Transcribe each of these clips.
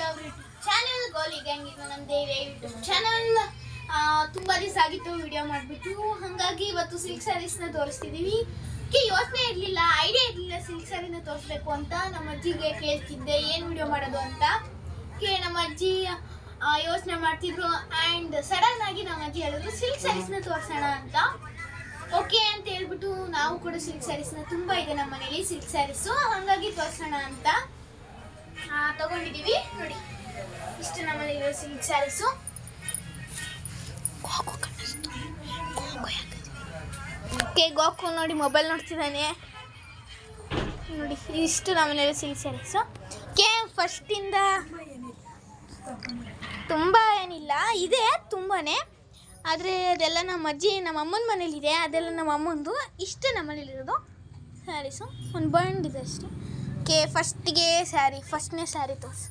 Love YouTube channel ಗೋಲಿ gang. ಇದು ನಮ್ಮದೇ ಯೂಟ್ಯೂಬ್ ಚಾನಲ್. ತುಂಬ ದಿವಸ ಆಗಿತ್ತು ವಿಡಿಯೋ ಮಾಡಿಬಿಟ್ಟು, ಹಾಗಾಗಿ ಇವತ್ತು ಸಿಲ್ಕ್ ಸ್ಯಾರೀಸ್ನ ತೋರಿಸ್ತಿದ್ದೀವಿ. ಯೋಚನೆ ಇರಲಿಲ್ಲ, ಐಡಿಯಾ ಇರಲಿಲ್ಲ ಸಿಲ್ಕ್ ಸ್ಯಾರಿನ ತೋರಿಸ್ಬೇಕು ಅಂತ. ನಮ್ಮ ಅಜ್ಜಿಗೆ ಕೇಳ್ತಿದ್ದೆ ಏನು ವಿಡಿಯೋ ಮಾಡೋದು ಅಂತ. ನಮ್ಮ ಅಜ್ಜಿ ಯೋಚನೆ ಮಾಡ್ತಿದ್ರು ಆ್ಯಂಡ್ ಸಡನ್ ಆಗಿ ನಮ್ಮ ಅಜ್ಜಿ ಹೇಳಿದ್ರು ಸಿಲ್ಕ್ ಸ್ಯಾರೀಸ್ನ ತೋರಿಸೋಣ ಅಂತ. ಓಕೆ ಅಂತ ಹೇಳ್ಬಿಟ್ಟು ನಾವು ಕೂಡ ಸಿಲ್ಕ್ ಸ್ಯಾರೀಸ್ನ ತುಂಬ ಇದೆ ನಮ್ಮ ಮನೇಲಿ ಸಿಲ್ಕ್ ಸ್ಯಾರೀಸು, ಹಾಗಾಗಿ ತೋರಿಸೋಣ ಅಂತ ತಗೊಂಡಿದ್ದೀವಿ. ನೋಡಿ ಇಷ್ಟು ನಮ್ಮನೇಲಿ ಸಿಲ್ಕ್ ಸ್ಯಾರೀಸು. ಓಕೆ ಗೋಕು ನೋಡಿ ಮೊಬೈಲ್ ನೋಡ್ತಿದ್ದಾನೆ. ನೋಡಿ ಇಷ್ಟು ನಮ್ಮನೇಲಿ ಸಿಲ್ಕ್ ಸ್ಯಾರೀಸು. ಫಸ್ಟಿಂದ ತುಂಬ ಏನಿಲ್ಲ, ಇದೆ ತುಂಬಾ, ಆದರೆ ಅದೆಲ್ಲ ನಮ್ಮ ಅಜ್ಜಿ ನಮ್ಮ ಅಮ್ಮನ ಮನೇಲಿದೆ, ಅದೆಲ್ಲ ನಮ್ಮ ಅಮ್ಮಂದು. ಇಷ್ಟು ನಮ್ಮ ಮನೇಲಿರೋದು ಸ್ಯಾರೀಸು, ಒಂದು ಬಂಡ್ ಇದೆ ಅಷ್ಟೇ. ಫಸ್ಟಿಗೆ ಸ್ಯಾರಿ, ಫಸ್ಟ್ನೇ ಸ್ಯಾರಿ ತೋರಿಸು.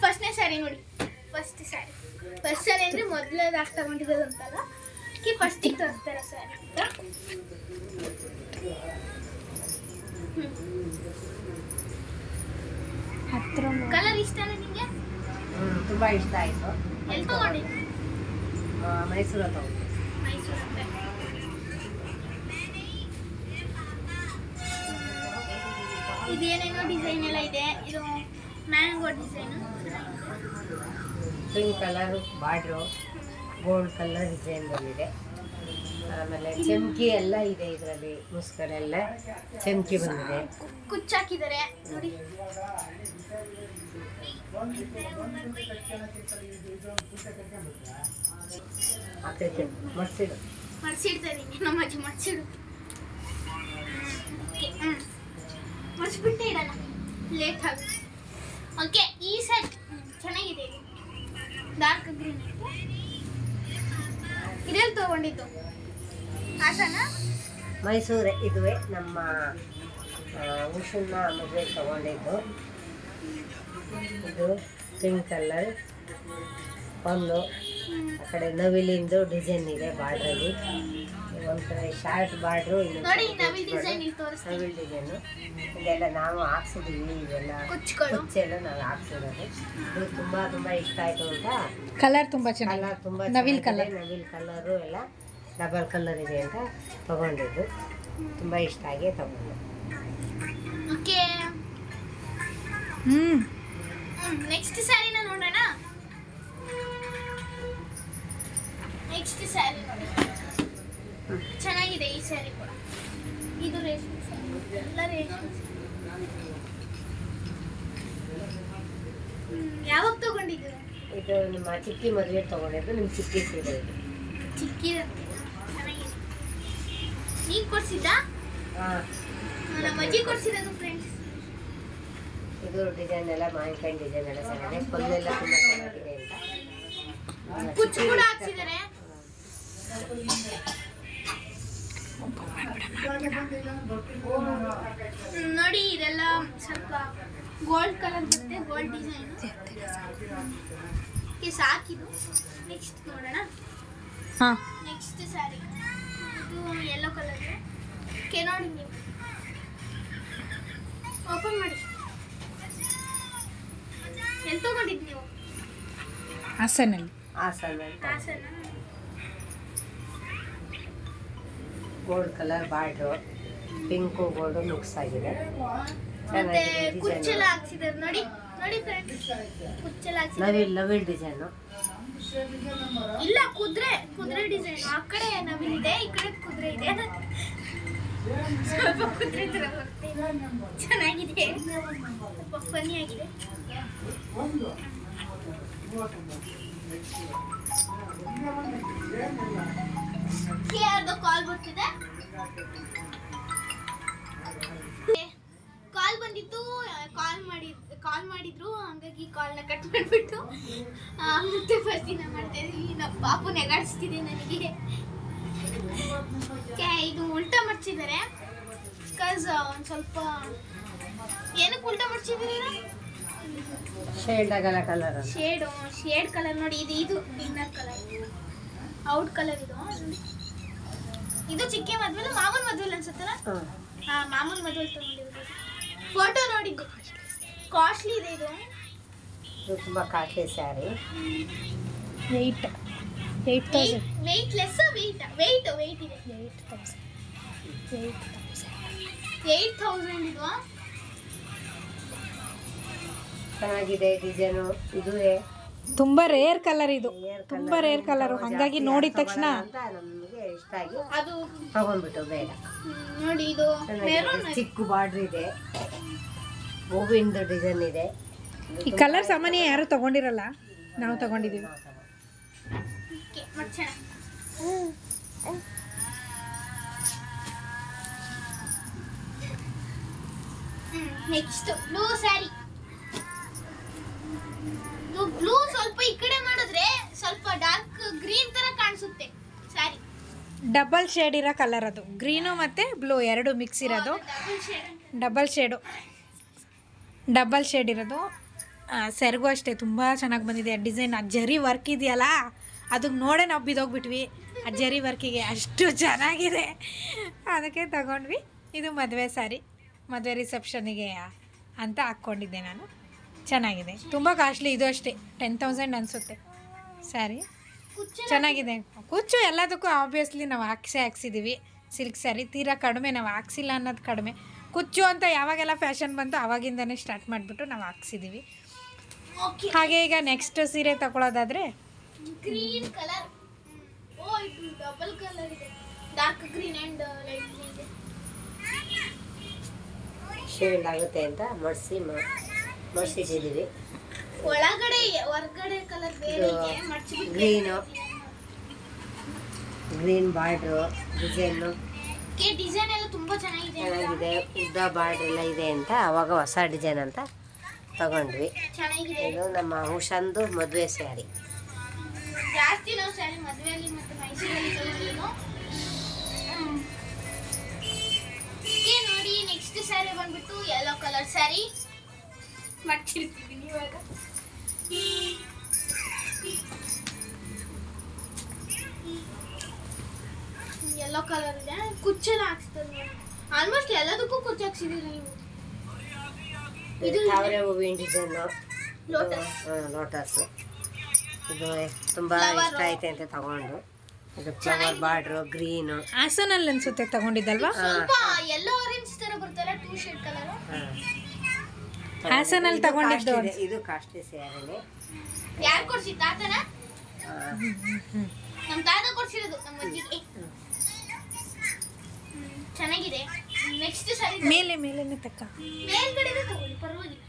ಫಸ್ಟ್ನೇ ಸ್ಯಾರಿ ನೋಡಿ, ಫಸ್ಟ್ ಸ್ಯಾರಿ ಅಂದರೆ ಮೊದಲೇದಾಗಿ ತಗೊಂಡಿರೋದು ಅಂತಲ್ಲ, ಫಸ್ಟಿಗೆ ತೋರಿಸ್ತಾರೆ ಸ್ಯಾರಿ ಅಂತ. ಕಲರ್ ಇಷ್ಟನಾ ನಿಮಗೆ? ತುಂಬ ಇಷ್ಟ ಆಯಿತು. ಎಲ್ಲಿ ತಗೊಂಡಿದ್ದೆ? ಮೈಸೂರು ತಗೊಂಡು. ಮೈಸೂರು ಅಂತ. ಇದೇನೇನೋ ಡಿಸೈನ್ ಎಲ್ಲ ಇದೆ. ಇದು mango design, pink colour border, gold colour design ಬಂದಿದೆ. ಆಮೇಲೆ ಚಮ್ಕಿ ಎಲ್ಲ ಇದೆ ಇದರಲ್ಲಿ, ಮುಸ್ಕಳೆಲ್ಲ ಚಮ್ಕಿ ಬಂದಿದೆ. ಕುಚ್ಚಾಕಿದ್ದಾರೆ ನೋಡಿ. ಮಡ್ಸಿಡ್ತಾರೆ ನಮ್ಮ ಅಜ್ಜಿ, ಮಡ್ಸಿಡು. ಮಡ್ಸ್ಬಿಟ್ಟೆ ಇಡೋಣ, ಲೇಟ್ ಆಗುತ್ತೆ. ಓಕೆ, ಈ ಸೆಟ್ ಚೆನ್ನಾಗಿದೆ. ಡಾರ್ಕ್ ಗ್ರೀನ್ ಇದೆಲ್ಲಿ ತಗೊಂಡಿದ್ದು? ಹಾಸನ, ಮೈಸೂರೇ. ಇದುವೇ ನಮ್ಮ ಉಷನ್ನ ಮದುವೆ ತಗೊಂಡಿದ್ದು. ಇದು ಪಿಂಕ್ ಕಲರ್ ಒಂದು, ಆ ಕಡೆ ನವಿಲಿಂದು ಡಿಸೈನ್ ಇದೆ ಬಾರ್ಡ್ರಲ್ಲಿ. ಒಂದು ಕಡೆ ಶಾರ್ಟ್ ಬಾರ್ಡ್ರು, ನೋಡಿ ನವಿಲ್ ಡಿಸೈನ್ ಇಲ್ಲಿ ತೋರಿಸ್ತೀನಿ. ನವಿಲ್ ಡಿಸೈನು ಇದೆಲ್ಲ ನಾವು ಹಾಕ್ಸಿದ್ದೀವಿ. ಇದೆಲ್ಲ ಕುಚ್ಚೆಲ್ಲ ನಾವು ಹಾಕ್ಸಿರೋದು. ಇದು ತುಂಬ ಇಷ್ಟ ಆಯಿತು ಅಂತ. ಕಲರ್ ತುಂಬ ಚೆನ್ನಾಗಿ, ಕಲರ್ ತುಂಬ ನವಿಲ್ ಕಲರ್, ನವಿಲ್ ಕಲರು ಎಲ್ಲ ಡಬಲ್ ಕಲರ್ ಇದೆ ಅಂತ ತಗೊಂಡಿದ್ದು. ತುಂಬ ಇಷ್ಟ ಆಗಿ ತಗೊಂಡು. ಓಕೆ, ನೆಕ್ಸ್ಟ್ ಸ್ಯಾರಿನ ನೋಡೋಣ. ನೆಕ್ಸ್ಟ್ ಸ್ಯಾರಿ ನೋಡಿ, ಚೆನ್ನಾಗಿದೆ ಈ ಸ್ಯಾರಿ ಕೂಡ. ಇದು ರೇಷ್ಮೆ ಸ್ಯಾರಿ, ಎಲ್ಲ ರೇಷ್ಮೆ. ಯಾವಾಗ ತಗೊಂಡಿದ್ದೀರ? ಇದು ನಿಮ್ಮ ಚಿಕ್ಕಿ ಮದುವೆ ತಗೊಂಡಿದ್ದು. ನಿಮ್ಮ ಚಿಕ್ಕಿ ಸೀರೆ ಇದು. ಚಿಕ್ಕಿ ಚೆನ್ನಾಗಿದೆ. ನೀನು ಕೊಡ್ಸಿದ್ದ? ನಮ್ಮ ಅಜ್ಜಿ ಕೊಡ್ಸಿರೋದು ಫ್ರೆಂಡ್ಸ್. ಇದು ಡಿಸೈನ್ ಎಲ್ಲ ಮಾವಿನಕಾಯಿ ಡಿಸೈನ್ ಎಲ್ಲ ಚೆನ್ನಾಗಿದೆ. ಪಲ್ಲೆಲ್ಲ ತುಂಬ ಚೆನ್ನಾಗಿದೆ ಅಂತ. ಕುಚ್ಚು ಕೂಡ ಹಾಕ್ಸಿದ್ದಾರೆ. ನೋಡಿ ಇದೆಲ್ಲ ಸ್ವಲ್ಪ ಗೋಲ್ಡ್ ಕಲರ್ ಬರುತ್ತೆ, ಗೋಲ್ಡ್ ಡಿಸೈನ್ ಸಾಕಿದು. ನೆಕ್ಸ್ಟ್ ನೋಡೋಣ. ನೆಕ್ಸ್ಟ್ ಸ್ಯಾರಿ ಇದು ಯೆಲ್ಲೋ ಕಲರ್. ನೋಡಿ ನೀವು ಓಪನ್ ಮಾಡಿ. ಎಲ್ಲಿ ತಗೊಂಡಿದ್ದು ನೀವು? ಹಾಸನಲ್ಲಿ. Hassan. Hassan. Gold colour border, pink gold mix ಆಗಿದೆ. ಮತ್ತೆ ಕುಚ್ಚೆಲ್ಲ ಹಾಕ್ಸಿದ್ದಾರೆ ನೋಡಿ. ನೋಡಿ ಫ್ರೆಂಡ್ಸ್, ಕುಚ್ಚೆಲ್ಲ ಹಾಕ್ಸಿದ್ದಾರೆ. ನವಿಲ್ ಡಿಸೈನು ಇಲ್ಲ, ಕುದುರೆ ಡಿಸೈನ್. ಆ ಕಡೆ ನವಿಲಿದೆ, ಈ ಕಡೆ ಕುದುರೆ ಇದೆ. ಸ್ವಲ್ಪ ಕುದುರೆ ತರ ಬರುತ್ತೆ. ಚೆನ್ನಾಗಿದೆ, ಸ್ವಲ್ಪ ಫನ್ನಿ ಆಗಿದೆ. ಯಾರ್ದೋ ಕಾಲ್ ಬರ್ತಿದೆ. ಕಾಲ್ ಬಂದಿತ್ತು, ಕಾಲ್ ಮಾಡಿದ್ರು, ಹಂಗಾಗಿ ಕಾಲ್ನ ಕಟ್ ಮಾಡಿಬಿಟ್ಟು ಮತ್ತೆ ಫಸ್ಟ್ ದಿನ ಮಾಡ್ತಾ ಇದ್ದೀವಿ. ನಮ್ಮ ಪಾಪು ನೆಗಾಡಿಸ್ತಿದೆ ನನಗೆ. ಇದು ಉಲ್ಟಾ ಮಡ್ಚಿದ್ದಾರೆ. ಬಿಕಾಸ್ ಒಂದು ಸ್ವಲ್ಪ ಏನಕ್ಕೆ ಉಲ್ಟಾ ಮಡ್ಚಿದ್ದೀರಾ? ಶೇಡ್ ಆಗಲ್ಲ ಕಲರ್. ಶೇಡ್ ಕಲರ್ ನೋಡಿ. ಇದು ಇನ್ನರ್ ಕಲರ್, ಔಟ್ ಕಲರ್. ಇದು ಚಿಕ್ಕೆ ಮದ್ವೆಲು ಮಾಮೂಲ್ ಮದ್ವೆಲ್ ಅನ್ಸುತ್ತಲ್ಲ. ಮಾಮೂಲ್ ಮದ್ವೆಲ್ ತಗೊಂಡಿರೋದು. ಫೋಟೋ ನೋಡಿದ್ದೆ. ಕಾಸ್ಟ್ಲಿ ಇದೆ ಇದು. ಇದು ತುಂಬ costly sari. 8,000. Weight less weight ಇದೆ. 8,000 ಇದು. ಚೆನ್ನಾಗಿದೆ ಡಿಸೈನು. ಇದು ತುಂಬಾ ರೇರ್ ಕಲರ್ ಇದು, ತುಂಬಾ ರೇರ್ ಕಲರ್. ಹಾಗಾಗಿ ನೋಡಿದ ತಕ್ಷಣ ಅಂತ ನಮಗೆ ಇಷ್ಟ ಆಗಿ ಅದು ತಗೊಂಡ್ಬಿಟ್ಟು ಬೇಡ. ನೋಡಿ ಇದು ಮೆರೂನ್. ಚಿಕ್ಕ ಬಾರ್ಡ್ರ್ ಇದೆ, ಹೂವಿಂದು ಡಿಸೈನ್ ಇದೆ. ಈ ಕಲರ್ ಸಾಮಾನ್ಯ ಯಾರು ತಗೊಂಡಿರಲ್ಲ, ನಾವು ತಗೊಂಡಿದೀವಿ. Next blue sari. ಬ್ಲೂ ಸ್ವಲ್ಪ ಈ ಕಡೆ ಮಾಡಿದ್ರೆ ಸ್ವಲ್ಪ ಡಾರ್ಕ್ ಗ್ರೀನ್ ತರ ಕಾಣಿಸುತ್ತೆ ಸ್ಯಾರಿ. ಡಬಲ್ ಶೇಡ್ ಇರೋ ಕಲರ್ ಅದು, ಗ್ರೀನು ಮತ್ತು ಬ್ಲೂ ಎರಡು ಮಿಕ್ಸ್ ಇರೋದು. ಡಬಲ್ ಶೇಡ್ ಇರೋದು. ಸೆರಗು ಅಷ್ಟೇ ತುಂಬ ಚೆನ್ನಾಗಿ ಬಂದಿದೆ. ಡಿಸೈನ್ ಆ ಜರಿ ವರ್ಕ್ ಇದೆಯಲ್ಲ, ಅದಕ್ಕೆ ನೋಡೇ ನಾವು ಬಿದ್ದೋಗ್ಬಿಟ್ವಿ. ಆ ಜರಿ ವರ್ಕಿಗೆ ಅಷ್ಟು ಚೆನ್ನಾಗಿದೆ, ಅದಕ್ಕೆ ತಗೊಂಡ್ವಿ. ಇದು ಮದುವೆ ಸ್ಯಾರಿ, ಮದುವೆ ರಿಸೆಪ್ಷನಿಗೆ ಅಂತ ಹಾಕ್ಕೊಂಡಿದ್ದೆ ನಾನು. ಚೆನ್ನಾಗಿದೆ, ತುಂಬ ಕಾಸ್ಟ್ಲಿ. ಇದು ಅಷ್ಟೇ 10,000 ಅನಿಸುತ್ತೆ ಸ್ಯಾರಿ. ಚೆನ್ನಾಗಿದೆ. ಕುಚ್ಚು ಎಲ್ಲದಕ್ಕೂ ಆಬ್ವಿಯಸ್ಲಿ ನಾವು ಹಾಕ್ಸಿದ್ದೀವಿ. ಸಿಲ್ಕ್ ಸ್ಯಾರಿ ತೀರಾ ಕಡಿಮೆ, ನಾವು ಹಾಕ್ಸಿಲ್ಲ ಅನ್ನೋದು ಕಡಿಮೆ. ಕುಚ್ಚು ಅಂತ ಯಾವಾಗೆಲ್ಲ ಫ್ಯಾಷನ್ ಬಂತು ಆವಾಗಿಂದನೇ ಸ್ಟಾರ್ಟ್ ಮಾಡಿಬಿಟ್ಟು ನಾವು ಹಾಕ್ಸಿದ್ದೀವಿ. ಹಾಗೆ ಈಗ ನೆಕ್ಸ್ಟ್ ಸೀರೆ ತಗೊಳ್ಳೋದಾದರೆ ಗ್ರೀನ್ ಕಲರ್. ಓ ಇದು ಡಬಲ್ ಕಲರ್ ಇದೆ, dark green and light green ಇದೆ. ಶೇಡ್ ಆಗುತ್ತೆ ಅಂತ ಮಡಿಸಿದ್ದೀವಿ. ಒಳಗಡೆ ಹೊರಗಡೆ ಕಲರ್ ಬೇರೆ ಇದೆ, green, green border design design ಎಲ್ಲ ತುಂಬಾ ಚೆನ್ನಾಗಿದೆ. ಉದ್ದ ಬಾರ್ಡ್ರ್ ಎಲ್ಲ ಇದೆ ಅಂತ ಅವಾಗ ಹೊಸ ಡಿಸೈನ್ ಅಂತ ತಗೊಂಡ್ವಿ. ಚೆನ್ನಾಗಿದೆ. ಇದು ನಮ್ಮ ಉಷಾಂದು ಮದುವೆ ಸ್ಯಾರಿ. ಜಾಸ್ತಿ ನಾವು ಸ್ಯಾರಿ ಮದುವೆಯಲ್ಲಿ ಮತ್ತು ಮೈಸೂರಲ್ಲಿ ತಗೊಂಡಿದ್ದು. ನೋಡಿ ನೆಕ್ಸ್ಟ್ ಸ್ಯಾರಿ ಬಂದ್ಬಿಟ್ಟು ಯೆಲ್ಲೋ ಕಲರ್ ಸ್ಯಾರಿ ಮಾಡ್ತಿರ್ತೀನಿ ಇವಾಗ. ಯೆಲ್ಲೋ ಕಲರ್ ಇದೆ, ಕುಚ್ಚೆಲ್ಲ ಹಾಕ್ಸ್ತಾರೆ. ಆಲ್ಮೋಸ್ಟ್ ಎಲ್ಲದಕ್ಕೂ ಕುಚ್ಚು ಹಾಕ್ಸಿದ್ದೀರಿ ನೀವು. ಇದು ತಾವರೆ ಹೂವಿನ ಡಿಸೈನು, ಲೋಟಸ್. ಇದು ತುಂಬ ಇಷ್ಟ ಐತೆ ಅಂತ ತಗೊಂಡು. ಇದು ಫ್ಲವರ್ ಬಾರ್ಡ್ರು ಗ್ರೀನು. ಹಾಸನಲ್ಲಿ ಅನ್ಸುತ್ತೆ ತಗೊಂಡಿದ್ದಲ್ವಾ? ಸ್ವಲ್ಪ ಯೆಲ್ಲೋ ಆರೆಂಜ್ ತರ ಬರ್ತಲ್ಲ, 2 ಶೇಡ್ ಕಲರ್. ಹಾಸನಲ್ಲಿ ತಗೊಂಡಿದ್ದು. ಇದು ಕಾಸ್ಟ್ಲಿ ಸ್ಯಾರಿನೇ. ಯಾರು ಕೊಡ್ಸಿ? ತಾತನ? ನಮ್ಮ ತಾತ ಕೊಡ್ಸಿರೋದು ನಮ್ಮ ಅಜ್ಜಿಗೆ. ಚೆನ್ನಾಗಿದೆ. ನೆಕ್ಸ್ಟ್ ಸ್ಯಾರಿ ಮೇಲೇನೆ ತಕ್ಕ, ಮೇಲ್ಗಡೆ ತಗೊಳ್ಳಿ ಪರವಾಗಿಲ್ಲ.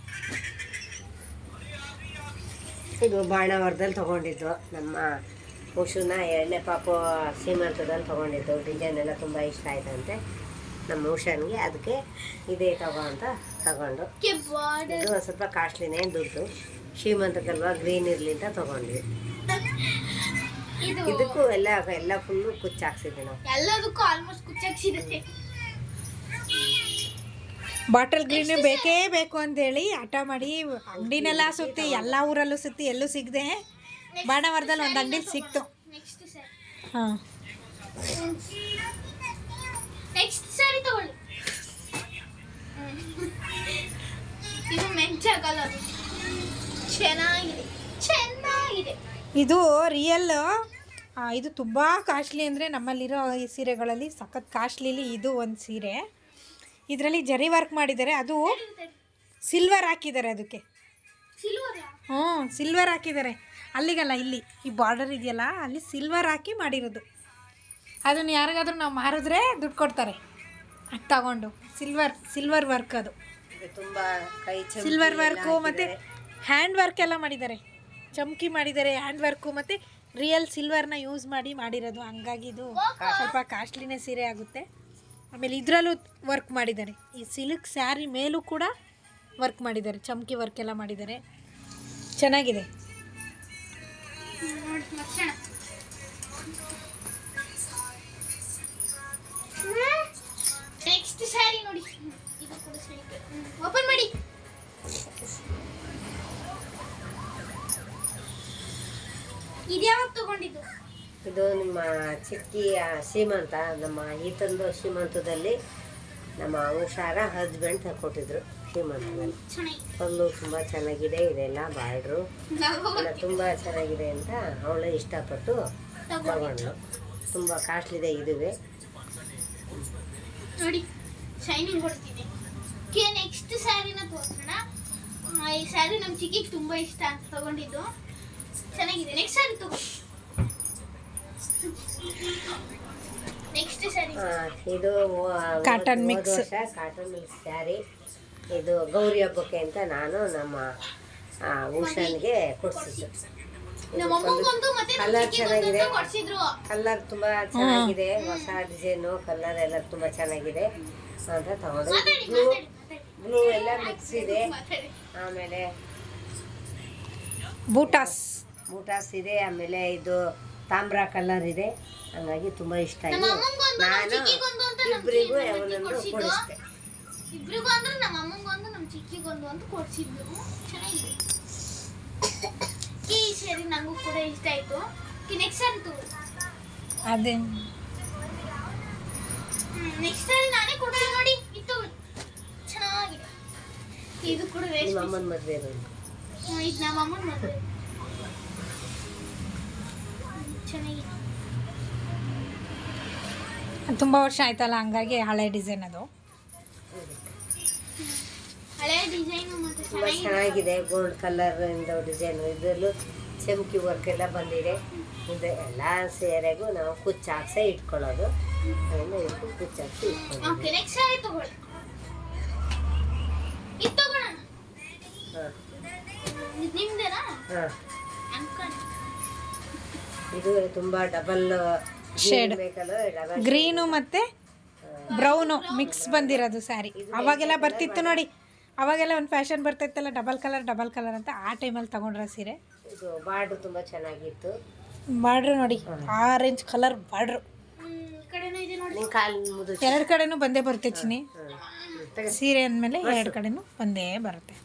ಇದು ಬಾಣಾವರದಲ್ಲಿ ತಗೊಂಡಿದ್ದು. ನಮ್ಮ ಉಷುನ 2ನೇ ಪಾಪು ಸೀಮಂತದಲ್ಲಿ ತಗೊಂಡಿದ್ದು. ಡಿಸೈನ್ ಎಲ್ಲ ತುಂಬ ಇಷ್ಟ ಆಯ್ತಂತೆ ನಮ್ಮ ಉಷನ್ಗೆ, ಅದಕ್ಕೆ ಇದೇ ಅಂತ ತಗೊಂಡು. ಇದು ಸ್ವಲ್ಪ ಕಾಸ್ಟ್ಲಿನೇ ದುಡ್ಡು. ಶ್ರೀಮಂತಕ್ಕಲ್ವಾ ಗ್ರೀನ್ ಇರಲಿ ಅಂತ ತಗೊಂಡ್ವಿ. ಇದಕ್ಕೂ ಎಲ್ಲ ಫುಲ್ಲು ಕುಚ್ಚು ಹಾಕ್ಸಿದ್ವಿ ನಾವು. ಎಲ್ಲದಕ್ಕೂ ಆಲ್ಮೋಸ್ಟ್ ಕುಚ್ಚು ಹಾಕ್ಸಿರುತ್ತೆ. ಬಾಟಲ್ ಗ್ರೀನ್ ಬೇಕೇ ಬೇಕು ಅಂತೇಳಿ ಹಠ ಮಾಡಿ ಅಂಗಡಿನೆಲ್ಲ ಸುತ್ತಿ, ಎಲ್ಲ ಊರಲ್ಲೂ ಸುತ್ತಿ, ಎಲ್ಲೂ ಸಿಗದೆ ಬಾಣಾವರದಲ್ಲಿ ಒಂದು ಅಂಗಡಿ ಸಿಕ್ತು. ಹಾಂ, ನೆಕ್ಸ್ಟ್ ಸ್ಯಾರಿ ತಗೊಳ್ಳಿ. ಇದು ಮೆಂಚ ಕಲರ್, ಚೆನ್ನಾಗಿದೆ. ಇದು ರಿಯಲ್. ಇದು ತುಂಬ ಕಾಸ್ಟ್ಲಿ ಅಂದರೆ ನಮ್ಮಲ್ಲಿರೋ ಈ ಸೀರೆಗಳಲ್ಲಿ ಸಖತ್ ಕಾಸ್ಟ್ಲಿಲಿ ಇದು ಒಂದು ಸೀರೆ. ಇದರಲ್ಲಿ ಜರಿ ವರ್ಕ್ ಮಾಡಿದ್ದಾರೆ, ಅದು ಸಿಲ್ವರ್ ಹಾಕಿದ್ದಾರೆ ಅದಕ್ಕೆ. ಹ್ಞೂ, ಸಿಲ್ವರ್ ಹಾಕಿದ್ದಾರೆ. ಅಲ್ಲಿಗಲ್ಲ, ಇಲ್ಲಿ ಈ ಬಾರ್ಡರ್ ಇದೆಯಲ್ಲ, ಅಲ್ಲಿ ಸಿಲ್ವರ್ ಹಾಕಿ ಮಾಡಿರೋದು. ಅದನ್ನು ಯಾರಿಗಾದ್ರೂ ನಾವು ಮಾರಿದ್ರೆ ದುಡ್ಡು ಕೊಡ್ತಾರೆ ಅದು ತಗೊಂಡು. ಸಿಲ್ವರ್ ವರ್ಕ್ ಅದು. ಸಿಲ್ವರ್ ವರ್ಕು ಮತ್ತು ಹ್ಯಾಂಡ್ ವರ್ಕ್ ಎಲ್ಲ ಮಾಡಿದ್ದಾರೆ. ಚಮ್ಕಿ ಮಾಡಿದ್ದಾರೆ, ಹ್ಯಾಂಡ್ ವರ್ಕು ಮತ್ತು ರಿಯಲ್ ಸಿಲ್ವರ್ನ ಯೂಸ್ ಮಾಡಿರೋದು. ಹಂಗಾಗಿ ಇದು ಸ್ವಲ್ಪ ಕಾಸ್ಟ್ಲಿನೇ ಸೀರೆ ಆಗುತ್ತೆ. ಆಮೇಲೆ ಇದರಲ್ಲೂ ವರ್ಕ್ ಮಾಡಿದ್ದಾರೆ. ಈ ಸಿಲ್ಕ್ ಸ್ಯಾರಿ ಮೇಲೂ ಕೂಡ ವರ್ಕ್ ಮಾಡಿದ್ದಾರೆ, ಚಮ್ಕಿ ವರ್ಕ್ ಎಲ್ಲ ಮಾಡಿದ್ದಾರೆ. ಚೆನ್ನಾಗಿದೆ. ನೆಕ್ಸ್ಟ್ ಸ್ಯಾರಿ ನೋಡಿ, ಇದು ಕೂಡ ಸಿಲ್ಕ್. ಓಪನ್ ಮಾಡಿ. ಇದು ಯಾವಾಗ ತಗೊಂಡಿದ್ದು? ಇದು ನಿಮ್ಮ ಚಿಕ್ಕಿ ಸೀಮಂತ, ನಮ್ಮ ಈತಂದು ಸೀಮಂತದಲ್ಲಿ ನಮ್ಮ ಉಷಾರ ಹಸ್ಬೆಂಡ್ ತಗೊಟ್ಟಿದ್ರು ಶ್ರೀಮಂತನಲ್ಲಿ. ಚೆನ್ನಾಗಿ ಪಲ್ಲು ತುಂಬ ಚೆನ್ನಾಗಿದೆ, ಇದೆಲ್ಲ ಬಾರ್ಡ್ರು ಎಲ್ಲ ತುಂಬ ಚೆನ್ನಾಗಿದೆ ಅಂತ ಅವಳು ಇಷ್ಟಪಟ್ಟು ತಗೊಂಡ್ಳು. ತುಂಬ ಕಾಸ್ಟ್ಲಿದೆ ಇದುವೆ. ನೋಡಿ ಶೈನಿಂಗ್ ಕೊಡ್ತೀನಿ. ನೆಕ್ಸ್ಟ್ ಸ್ಯಾರಿನ ತೋರಿಸೋಣ. ಈ ಸ್ಯಾರಿ ನಮ್ಮ ಚಿಕ್ಕಿಗೆ ತುಂಬ ಇಷ್ಟ ಅಂತ ತಗೊಂಡಿದ್ದು, ಚೆನ್ನಾಗಿದೆ. ನೆಕ್ಸ್ಟ್ ಸ್ಯಾರಿ ತಗೋ. ನೆಕ್ಸ್ಟ್ ಸ್ಯಾರಿ ಇದು cotton mix cotton mix sari. ಇದು ಗೌರಿ ಹಬ್ಬಕ್ಕೆ ಅಂತ ನಾನು ನಮ್ಮ ಉಷಾನ್ಗೆ ಕೊಡ್ಸಿದ್ದು. ನಮ್ಮ ಅಮ್ಮಂಗೊಂದು ಮತ್ತೆ ನಮ್ಮ ಕಲರ್ ಚಿಕ್ಕಿಗೊಂದು ಚೆನ್ನಾಗಿದೆ, ಕೊಡ್ಸಿದ್ರು. ಕಲರ್ ತುಂಬ ಚೆನ್ನಾಗಿದೆ, ಹೊಸ ಡಿಸೈನು ಕಲರ್ ಎಲ್ಲ ತುಂಬ ಚೆನ್ನಾಗಿದೆ ಅಂತ ತಗೊಂಡು. ಬ್ಲೂ ಬ್ಲೂ ಎಲ್ಲ ಮಿಕ್ಸ್ ಇದೆ. ಆಮೇಲೆ ಬೂಟಾಸ್ ಇದೆ. ಆಮೇಲೆ ಇದು ತಾಮ್ರ ಕಲರ್ ಇದೆ. ಹಂಗಾಗಿ ತುಂಬ ಇಷ್ಟ ಆಗಿದೆ. ನಮ್ಮ ಅಮ್ಮಂಗೊಂದು ನಮ್ಮ ನಾನು ಚಿಕ್ಕಿಗೊಂದು ಅಂತ ನಮ್ಮ ಇಬ್ಬರಿಗೂ ಚಿಕ್ಕಮ್ಮನಿಗೆ ಅವನೊಂದು ಕೊಡ್ಸಿದ್ದು. ಕೊಡಿಸ್ದೆ. ಇಬ್ರಿಗೂ ಅಂದ್ರೆ ನಮ್ಮ ಅಮ್ಮಂಗೊಂದು ನಮ್ಮ ಚಿಕ್ಕಿಗೊಂದು ಅಂತ ಕೊಡ್ಸಿದ್ದು. ಚೆನ್ನಾಗಿದೆ. ಈ ಸ್ಯಾರಿ ನಂಗೂ ಕೂಡ ಇಷ್ಟ ಆಯ್ತು. ನೆಕ್ಸ್ಟ್ ಸ್ಯಾರಿ ತಗೋ. ಅದೇ ನೆಕ್ಸ್ಟ್ ಸ್ಯಾರಿ ನಾನೇ ಕೊಡ್ತೀನಿ ನೋಡಿ. ಇದು ಚೆನ್ನಾಗಿದೆ. ಇದು ಕೂಡ ನಿಮ್ಮ ರೇಷ್ಮೆ. ಅಮ್ಮನ ಮದುವೆ ಇದು ನಮ್ಮ ಅಮ್ಮನ ಮದುವೆ. ಚೆನ್ನಾಗಿದೆ. ತುಂಬ ವರ್ಷ ಆಯ್ತಲ್ಲ, ಹಂಗಾಗಿ ಹಳೆ ಡಿಸೈನ್ ಅದು. ಹಳೆ ಡಿಸೈನು ಮತ್ತೆ ತುಂಬ ಚೆನ್ನಾಗಿದೆ. ಚೆನ್ನಾಗಿದೆ. ಗೋಲ್ಡ್ ಕಲರ್ ಇಂದ ಡಿಸೈನು, ಇದರಲ್ಲೂ ಚಮ್ಕಿ ವರ್ಕ್ ಎಲ್ಲ ಬಂದಿದೆ. ಇದು ಎಲ್ಲ ಸೀರೆಗೂ ನಾವು ಕುಚ್ಚು ಹಾಕ್ಸೇ ಇಟ್ಕೊಳ್ಳೋದು. ಅದನ್ನು ಇದಕ್ಕೆ ಕುಚ್ಚು ಹಾಕಿ ಇಟ್ಕೊಳ್ಳೋದು. ಓಕೆ ನೆಕ್ಸ್ಟ್ ಸ್ಯಾರಿ ತಗೊಳ್ಳಿ. ಇದು ತಗೊಳ್ಳೋಣ. ಹಾಂ ಇದು ನಿಮ್ದೇನಾ ಹಾಂ ಅನ್ಕೊಂಡು. ಇದು ತುಂಬ ಡಬಲ್ Shade. ಬೇಕಲ್ಲ, ಡಬಲ್ ಗ್ರೀನು ಮತ್ತು ಬ್ರೌನು ಮಿಕ್ಸ್ ಬಂದಿರೋದು ಸ್ಯಾರಿ. ಅವಾಗೆಲ್ಲ ಬರ್ತಿತ್ತು ನೋಡಿ, ಅವಾಗೆಲ್ಲ ಒಂದು ಫ್ಯಾಷನ್ ಬರ್ತಿತ್ತಲ್ಲ ಡಬಲ್ ಕಲರ್ ಅಂತ. ಆ ಟೈಮಲ್ಲಿ ತಗೊಂಡ್ರೆ ಸೀರೆ. ಇದು ಬಾರ್ಡ್ರು ತುಂಬ ಚೆನ್ನಾಗಿತ್ತು. ಬಾರ್ಡ್ರು ನೋಡಿ, ಆರೆಂಜ್ ಕಲರ್ ಬಾರ್ಡ್ರು. ಈ ಕಡೆನೂ ಇದೆ ನೋಡಿ. ನಿನ್ನ ಕಾಲು ಮುದು. ಎರಡು ಕಡೆನೂ ಬಂದೇ ಬರುತ್ತೆ ಚಿನ್ನಿ. ಸೀರೆ ಅಂದಮೇಲೆ ಎರಡು ಕಡೆನೂ ಬಂದೇ ಬರುತ್ತೆ.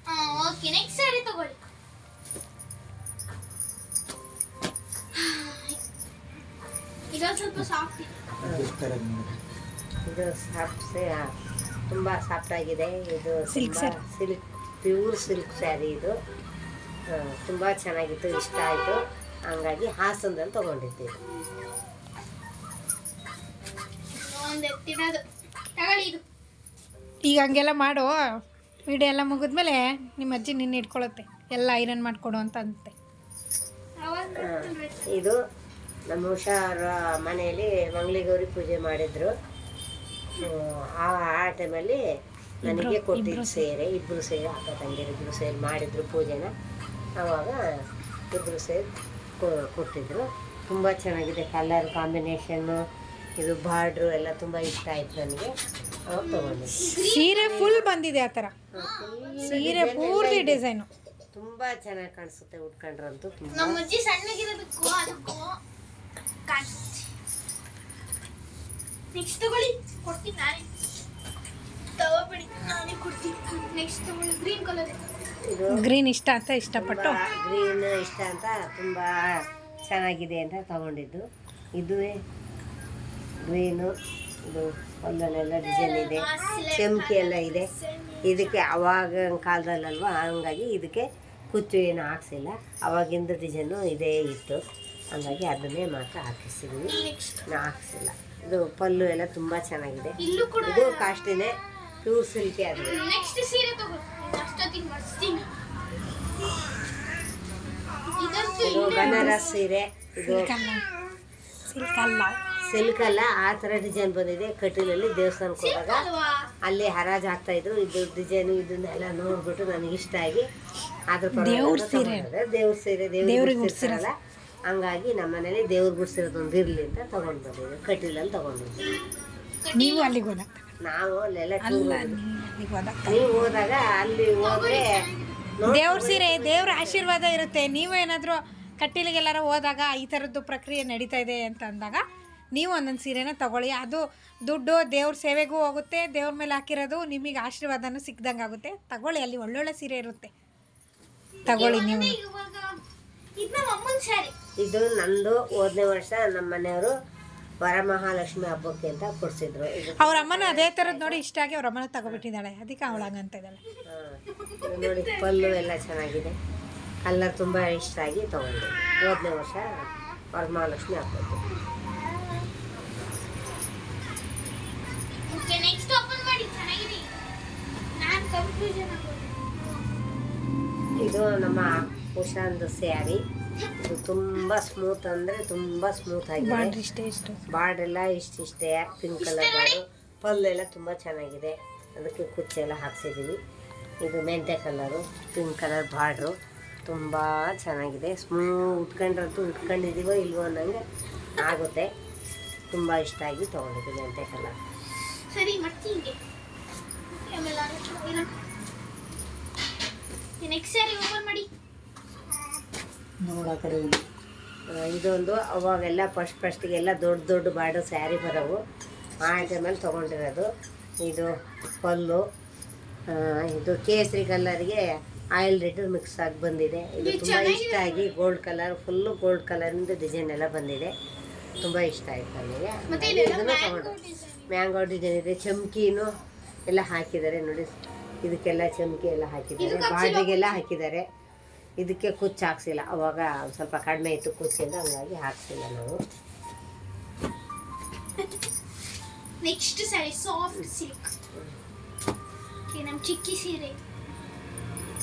ಓಕೆ ನೆಕ್ಸ್ಟ್ ಸ್ಯಾರಿ ತಗೊಳ್ಳಿ. ಇದೊಂದು ಸ್ವಲ್ಪ ಸಾಫ್ಟ್ ಇದೆ. ಇದು ಸಾಫ್ಟ್ ತುಂಬ ಸಾಫ್ಟ್ ಆಗಿದೆ. ಇದು Silk saree. Silk, pure silk sari ಇದು. ತುಂಬ ಚೆನ್ನಾಗಿತ್ತು, ಇಷ್ಟ ಆಯಿತು. ಹಂಗಾಗಿ ಹಾಸನದಲ್ಲಿ ತೊಗೊಂಡಿದ್ದೀವಿ. ಒಂದು ಎತ್ತಿನದು ತಗೊಳ್ಳಿ. ಇದು ಈಗ ಹಂಗೆಲ್ಲ ಮಾಡೋ ವಿಡಿಯೋ ಎಲ್ಲ ಮುಗಿದ್ಮೇಲೆ ನಿಮ್ಮ ಅಜ್ಜಿ ನಿನ್ನ ಇಟ್ಕೊಳ್ಳುತ್ತೆ, ಎಲ್ಲ ಐರನ್ ಮಾಡಿಕೊಡು ಅಂತ ಅಂತೆ. ಇದು ನಮ್ಮ ಉಷಾರ ಮನೆಯಲ್ಲಿ ಮಂಗ್ಳಿಗೌರಿ ಪೂಜೆ ಮಾಡಿದ್ರು. ಆ ಟೈಮಲ್ಲಿ ನನಗೆ ಕೊಟ್ಟಿದ್ದು ಸೇರೆ, ಇಬ್ಬರು ಸೇರಿ ಅಕ್ಕ ತಂಗಿಯರು ಇಬ್ಬರು ಸೇರಿ ಮಾಡಿದ್ರು ಪೂಜೆನ. ಆವಾಗ ಇಬ್ಬರು ಸೇರಿ ಕೊಟ್ಟಿದ್ರು. ತುಂಬ ಚೆನ್ನಾಗಿದೆ ಕಲರ್ ಕಾಂಬಿನೇಷನ್ನು, ಇದು ಬಾರ್ಡ್ರು ಎಲ್ಲ ತುಂಬ ಇಷ್ಟ ಆಯಿತು ನನಗೆ. ಅವಾಗ ತೊಗೊಂಡಿದ್ದೆ. ಸೀರೆ ಫುಲ್ ಬಂದಿದೆ ಆ ಥರ, ಸೀರೆ ಪೂರ್ತಿ ಡಿಸೈನು ತುಂಬ ಚೆನ್ನಾಗಿ ಕಾಣಿಸುತ್ತೆ ಉಟ್ಕೊಂಡ್ರಂತೂ. ತುಂಬ ನಮ್ಮ ಅಜ್ಜಿ ಸಣ್ಣಗಿರೋದಕ್ಕೂ ಅದಕ್ಕೂ ಕಾಣಿಸುತ್ತೆ. ನೆಕ್ಸ್ಟ್ ತಗೊಳ್ಳಿ, ಕೊಡ್ತೀನಿ ನಾನೇ. ತಗೋಬೇಡಿ, ನಾನೇ ಕೊಡ್ತೀನಿ. ನೆಕ್ಸ್ಟ್ ತಗೊಳ್ಳಿ. Green colour. ಇದು ಗ್ರೀನ್ ಇಷ್ಟ ಅಂತ ಇಷ್ಟಪಟ್ಟು ಗ್ರೀನ್ ಇಷ್ಟ ಅಂತ ತುಂಬ ಚೆನ್ನಾಗಿದೆ ಅಂತ ತಗೊಂಡಿದ್ದು. ಇದುವೇ ಗ್ರೀನು. ಇದು ಒಂದಲ್ಲೆಲ್ಲ ಡಿಸೈನ್ ಇದೆ, ಚಮ್ಕಿ ಎಲ್ಲ ಇದೆ. ಇದಕ್ಕೆ ಅವಾಗ ಕಾಲದಲ್ಲಲ್ವ, ಹಂಗಾಗಿ ಇದಕ್ಕೆ ಕುಚ್ಚು ಏನು ಹಾಕ್ಸಿಲ್ಲ. ಅವಾಗಿಂದ ಡಿಸೈನು ಇದೇ ಇತ್ತು, ಹಂಗಾಗಿ ಅದನ್ನೇ ಮಾತ್ರ ಹಾಕಿಸಿದ್ವಿ, ನಾ ಹಾಕ್ಸಿಲ್ಲ. ಇದು ಪಲ್ಲು ಎಲ್ಲ ತುಂಬ ಚೆನ್ನಾಗಿದೆ. ಇಲ್ಲೂ ಕೂಡ ಇದು ಕಾಸ್ಟ್ಲಿನೇ, ಪ್ಯೂರ್ ಸಿಲ್ಕೇ ಅದು. ನೆಕ್ಸ್ಟ್ ಸೀರೆ ತಗೋ. ಅಷ್ಟೊತ್ತಿಗೆ ಮಾಡಿಸ್ತೀನಿ. ಇದಂತೂ ಇದು ಬನಾರಸ್ ಸೀರೆ. ಇದು ಸಿಲ್ಕ್ ಅಲ್ಲ, ಸಿಲ್ಕ್ ಅಲ್ಲ, ಆ ಥರ ಡಿಸೈನ್ ಬಂದಿದೆ. ಕಟೀಲಲ್ಲಿ ದೇವಸ್ಥಾನಕ್ಕೆ ಹೋದಾಗ ಅಲ್ವಾ? ಅಲ್ಲಿ ಹರಾಜು ಹಾಕ್ತಾ ಇದ್ರು. ಇದು ಡಿಸೈನು ಇದನ್ನೆಲ್ಲ ನೋಡ್ಬಿಟ್ಟು ನನಗೆ ಇಷ್ಟ ಆಗಿ ಅದ್ರ ದೇವ್ರ ಸೀರೆ. ದೇವ್ರ ಸೀರೆ, ದೇವ್ರಿಗೆ ದೇವ್ರಿಗೆ ಗುಡ್ಸಿರಲ್ಲ, ಹಂಗಾಗಿ ನಮ್ಮ ಮನೇಲಿ ದೇವ್ರಿಗೆ ಗುಡ್ಸಿರೋದೊಂದು ಇರಲಿ ಅಂತ ತಗೊಂಡು ಬಂದಿದ್ದೆ. ಕಟೀಲಲ್ಲಿ ತಗೊಂಡಿದ್ದೆ. ನೀವು ಅಲ್ಲಿಗೆ ಹೋದಾಗ ನಾವು ಅಲ್ಲೆಲ್ಲ ಅಲ್ಲ, ನೀವು ಅಲ್ಲಿಗೆ ಹೋದಾಗ ನೀವು ಹೋದಾಗ ಅಲ್ಲಿ ಹೋದ್ರೆ ದೇವ್ರ ಸೀರೆ, ದೇವ್ರ ಆಶೀರ್ವಾದ ಇರುತ್ತೆ. ನೀವು ಏನಾದರೂ ಕಟೀಲಿಗೆಲ್ಲಾರ ಹೋದಾಗ ಈ ಥರದ್ದು ಪ್ರಕ್ರಿಯೆ ನಡೀತಾ ಇದೆ ಅಂತ ಅಂದಾಗ ನೀವು ಒಂದೊಂದು ಸೀರೆನ ತಗೊಳ್ಳಿ. ಅದು ದುಡ್ಡು ದೇವ್ರ ಸೇವೆಗೂ ಹೋಗುತ್ತೆ, ದೇವ್ರ ಮೇಲೆ ಹಾಕಿರೋದು ನಿಮಗೆ ಆಶೀರ್ವಾದನೂ ಸಿಕ್ದಂಗೆ ಆಗುತ್ತೆ. ತಗೊಳ್ಳಿ, ಅಲ್ಲಿ ಒಳ್ಳೊಳ್ಳೆ ಸೀರೆ ಇರುತ್ತೆ, ತಗೊಳ್ಳಿ ನೀವು. ಇವಾಗ ಇದು ನಮ್ಮ ಅಮ್ಮನ ಸ್ಯಾರಿ. ಇದು ನಂದು 5ನೇ ವರ್ಷ ನಮ್ಮ ಮನೆಯವರು ವರಮಹಾಲಕ್ಷ್ಮಿ ಹಬ್ಬಕ್ಕೆ ಅಂತ ಕೊಡಿಸಿದ್ರು. ಅವ್ರ ಅಮ್ಮನ ಅದೇ ಥರದ್ದು ನೋಡಿ ಇಷ್ಟ ಆಗಿ ಅವ್ರ ಅಮ್ಮನ ತಗೊಬಿಟ್ಟಿದ್ದಾಳೆ, ಅದಕ್ಕೆ ಅವಳಂಗಂತ ಇದ್ದಾಳೆ. ನೋಡಿ ಪಲ್ಲು ಎಲ್ಲ ಚೆನ್ನಾಗಿದೆ, ಕಲರ್ ತುಂಬ ಇಷ್ಟ ಆಗಿ ತೊಗೊಂಡೆ. 5ನೇ ವರ್ಷ ವರಮಹಾಲಕ್ಷ್ಮಿ ಹಬ್ಬಕ್ಕೆ. ನೆಕ್ಸ್ಟ್ ಓಪನ್ ಮಾಡಿ, ಚೆನ್ನಾಗಿದೆ. ನಾನು ಕನ್ಫ್ಯೂಷನ್ ಇದು ನಮ್ಮ ಉಷಾಂದು ಸ್ಯಾರಿ. ಇದು ತುಂಬ ಸ್ಮೂತ್ ಅಂದರೆ ತುಂಬ ಸ್ಮೂತ್ ಆಗಿದೆ. ಬಾರ್ಡ್ರ್ ಎಲ್ಲ ಇಷ್ಟಿಷ್ಟೇ, ಪಿಂಕ್ ಕಲರ್ ಬಾರ್ಡು. ಪಲ್ಲೆಲ್ಲ ತುಂಬ ಚೆನ್ನಾಗಿದೆ, ಅದಕ್ಕೆ ಕುಚ್ಚೆಲ್ಲ ಹಾಕ್ಸಿದ್ದೀವಿ. ಇದು ಮೆಂತ್ಯ ಕಲರು, ಪಿಂಕ್ ಕಲರ್ ಬಾರ್ಡ್ರು, ತುಂಬ ಚೆನ್ನಾಗಿದೆ. ಉಟ್ಕೊಂಡ್ರಂತೂ ಉಟ್ಕೊಂಡಿದ್ದೀವೋ ಇಲ್ವೋ ಅನ್ನಂಗೆ ಆಗುತ್ತೆ. ತುಂಬ ಇಷ್ಟ ಆಗಿ ತೊಗೊಂಡಿದ್ದೀನಿ ಮೆಂತ್ಯ ಕಲರ್. ಸರಿ ಮಾಡ್ತೀನಿ. ನೆಕ್ಸ್ಟ್ ಸ್ಯಾರಿ ಓಪನ್ ಮಾಡಿ ನೋಡೋ ಕಡೆ. ಇದೊಂದು ಅವಾಗೆಲ್ಲ ಫಸ್ಟಿಗೆಲ್ಲ ದೊಡ್ಡ ದೊಡ್ಡ ಬಾರ್ಡರ್ ಸ್ಯಾರಿ ಬರೋವು, ಆ ಟೈಮಲ್ಲಿ ತೊಗೊಂಡಿರೋದು. ಇದು ಪಲ್ಲು, ಇದು ಕೇಸರಿ ಕಲರ್ಗೆ ಆಯಿಲ್ ರೆಡ್ ಮಿಕ್ಸ್ ಆಗಿ ಬಂದಿದೆ. ಇದು ತುಂಬ ಇಷ್ಟ ಆಗಿ ಗೋಲ್ಡ್ ಕಲರ್, ಫುಲ್ಲು ಗೋಲ್ಡ್ ಕಲರಿಂದ ಡಿಸೈನ್ ಎಲ್ಲ ಬಂದಿದೆ. ತುಂಬ ಇಷ್ಟ ಆಯಿತು ನನಗೆ. ಇದನ್ನು ತೊಗೊಂಡು ಮ್ಯಾಂಗೋ ಡಿಸೈನ್ ಇದೆ, ಚಮ್ಕಿನೂ ಎಲ್ಲ ಹಾಕಿದ್ದಾರೆ ನೋಡಿ. ಇದಕ್ಕೆಲ್ಲ ಚಮ್ಕಿ ಎಲ್ಲ ಹಾಕಿದ್ದಾರೆ, ಬಾರ್ಡ್ರಿಗೆಲ್ಲ ಹಾಕಿದ್ದಾರೆ. ಇದಕ್ಕೆ ಕುಚ್ಚು ಹಾಕ್ಸಿಲ್ಲ, ಅವಾಗ ಸ್ವಲ್ಪ ಕಡಿಮೆ ಇತ್ತು ಕುಚ್ಚಿಂದ, ಹಂಗಾಗಿ ಹಾಕ್ಸಿಲ್ಲ ನಾವು. ನೆಕ್ಸ್ಟ್ ಸ್ಯಾರಿ ಸಾಫ್ಟ್ ಸಿಲ್ಕ್, ನಮ್ಮ ಚಿಕ್ಕಿ ಸೀರೆ.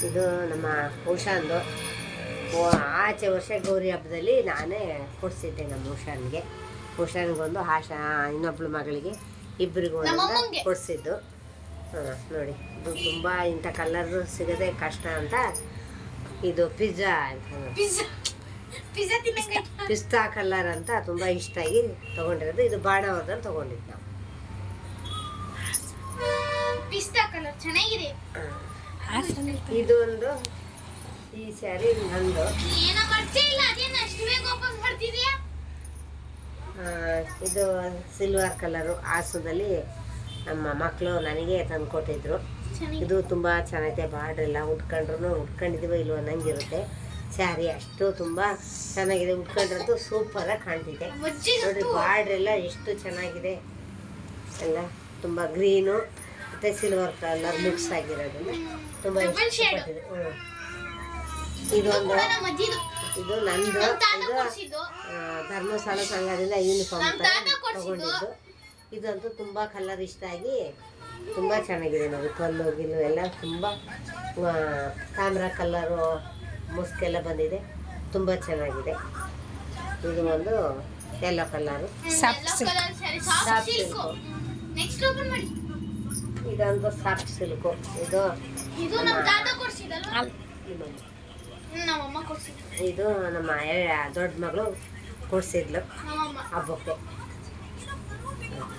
ಇದು ನಮ್ಮ ಉಷಾಂದು. ಆಚೆ ವರ್ಷ ಗೌರಿ ಹಬ್ಬದಲ್ಲಿ ನಾನೇ ಕೊಡಿಸಿದ್ದೆ ನಮ್ಮ ಉಷಾನ್ಗೆ. ಉಷಾನ್ಗೊಂದು ಇನ್ನೊಬ್ಳು ಮಗಳಿಗೆ, ಇಬ್ಬರಿಗೂ ಕೊಡಿಸಿದ್ದು. ನೋಡಿ, ಇದು ತುಂಬ ಇಂಥ ಕಲರ್ ಸಿಗೋದೇ ಕಷ್ಟ ಅಂತ ಇದು ಪಿಸ್ತಾ ಕಲರ್ ಅಂತ ತುಂಬ ಇಷ್ಟ ಆಗಿ ತೊಗೊಂಡಿರೋದು. ಇದು ಬಾಣವರದಲ್ಲಿ ತೊಗೊಂಡಿದ್ದು ನಾವು. ಪಿಸ್ತಾ ಕಲರ್ ಚೆನ್ನಾಗಿದೆ. ಇದು ಒಂದು ಈ ಸ್ಯಾರಿ ನಂದು. ಇದು ಸಿಲ್ವರ್ ಕಲರು, ಆಸುದಲ್ಲಿ ನಮ್ಮ ಮಕ್ಕಳು ನನಗೆ ತಂದು ಕೊಟ್ಟಿದ್ರು. ಇದು ತುಂಬ ಚೆನ್ನಾಗಿದೆ. ಬಾರ್ಡ್ರೆಲ್ಲ ಉಟ್ಕೊಂಡಿದ್ದೀವೋ ಇಲ್ವೋ ಅನ್ನಂಗಿರುತ್ತೆ. ಸ್ಯಾರಿ ಅಷ್ಟು ತುಂಬ ಚೆನ್ನಾಗಿದೆ, ಉಟ್ಕೊಂಡ್ರಂತೂ ಸೂಪರಾಗಿ ಕಾಣ್ತಿದೆ. ನೋಡಿ ಬಾರ್ಡ್ರೆಲ್ಲ ಎಷ್ಟು ಚೆನ್ನಾಗಿದೆ, ಎಲ್ಲ ತುಂಬ ಗ್ರೀನು ಮತ್ತು ಸಿಲ್ವರ್ ಕಲರ್ ಮಿಕ್ಸ್ ಆಗಿರೋದ್ರಿಂದ ತುಂಬ ಇಷ್ಟಪಟ್ಟಿದೆ. ಇದೊಂದು, ಇದು ನಂದು. ಇದು ಧರ್ಮಸ್ಥಳ ಸಂಘದಿಂದ ಯೂನಿಫಾರ್ಮ್ ತಗೊಂಡಿದ್ದು. ಇದಂತೂ ತುಂಬ ಕಲರ್ ಇಷ್ಟ ಆಗಿ ತುಂಬ ಚೆನ್ನಾಗಿದೆ ನೋಡಿ. ಕಲ್ಲು ಗಿಲ್ಲು ಎಲ್ಲ ತುಂಬ ತಾಮ್ರ ಕಲ್ಲರು ಮುಸ್ಕೆಲ್ಲ ಬಂದಿದೆ, ತುಂಬ ಚೆನ್ನಾಗಿದೆ. ಇದು ಒಂದು ಯೆಲ್ಲೋ ಕಲರು, ಸಾಫ್ಟ್ ಸಿಲ್ಕು. ಇದೊಂದು ಸಾಫ್ಟ್ ಸಿಲ್ಕು. ಇದು ಇದು ನಮ್ಮ ದೊಡ್ಡ ಮಗಳು ಕೊಡಿಸಿದ್ಲು ಹಬ್ಬಕ್ಕೆ.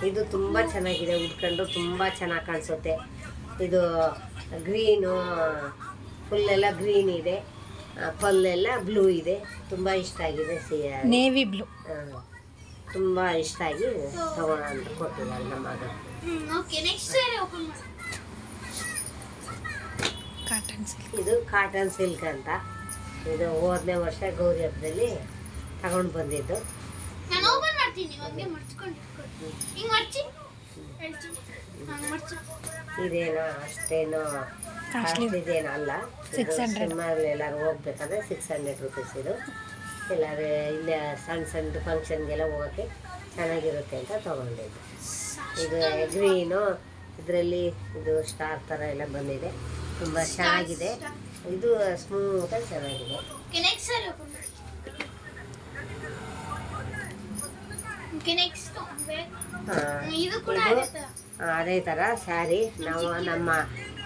ಇದು ತುಂಬ ಚೆನ್ನಾಗಿದೆ, ಉಟ್ಕೊಂಡು ತುಂಬ ಚೆನ್ನಾಗಿ ಕಾಣಿಸುತ್ತೆ. ಇದು ಗ್ರೀನು, ಫುಲ್ಲೆಲ್ಲ ಗ್ರೀನ್ ಇದೆ, ಪಲ್ಲೆಲ್ಲ ಬ್ಲೂ ಇದೆ. ತುಂಬ ಇಷ್ಟ ಆಗಿದೆ, ನೇವಿ ಬ್ಲೂ. ತುಂಬ ಇಷ್ಟ ಆಗಿ ತಗೋಣ ಅಂತ ಕೊಟ್ಟಿದ್ದಾರೆ ನಮ್ಮ ಮಗ. ಇದು ಕಾಟನ್ ಸಿಲ್ಕ್ ಅಂತ. ಇದು 5ನೇ ವರ್ಷ ಗೌರಿ ಹಬ್ಬದಲ್ಲಿ ತಗೊಂಡು ಬಂದಿದ್ದು. ಇದೇನೋ ಅಷ್ಟೇನೋ ಕಾಸ್ಟ್ಲಿದೇನೋ ಅಲ್ಲ. ಎಲ್ಲರೂ ಹೋಗ್ಬೇಕಾದ್ರೆ 600 ರುಪೀಸ್. ಇದು ಎಲ್ಲರೂ ಇಲ್ಲೇ ಸಣ್ಣ ಸಣ್ಣ ಫಂಕ್ಷನ್ಗೆಲ್ಲ ಹೋಗೋಕ್ಕೆ ಚೆನ್ನಾಗಿರುತ್ತೆ ಅಂತ ತೊಗೊಂಡಿದ್ದು. ಇದು ಗ್ರೀನು, ಇದರಲ್ಲಿ ಇದು ಸ್ಟಾರ್ ಥರ ಎಲ್ಲ ಬಂದಿದೆ, ತುಂಬ ಚೆನ್ನಾಗಿದೆ. ಇದು ಸ್ಮೂತಾಗಿ ಚೆನ್ನಾಗಿದೆ. ಅದೇ ಥರ ಸ್ಯಾರಿ ನಾವು ನಮ್ಮ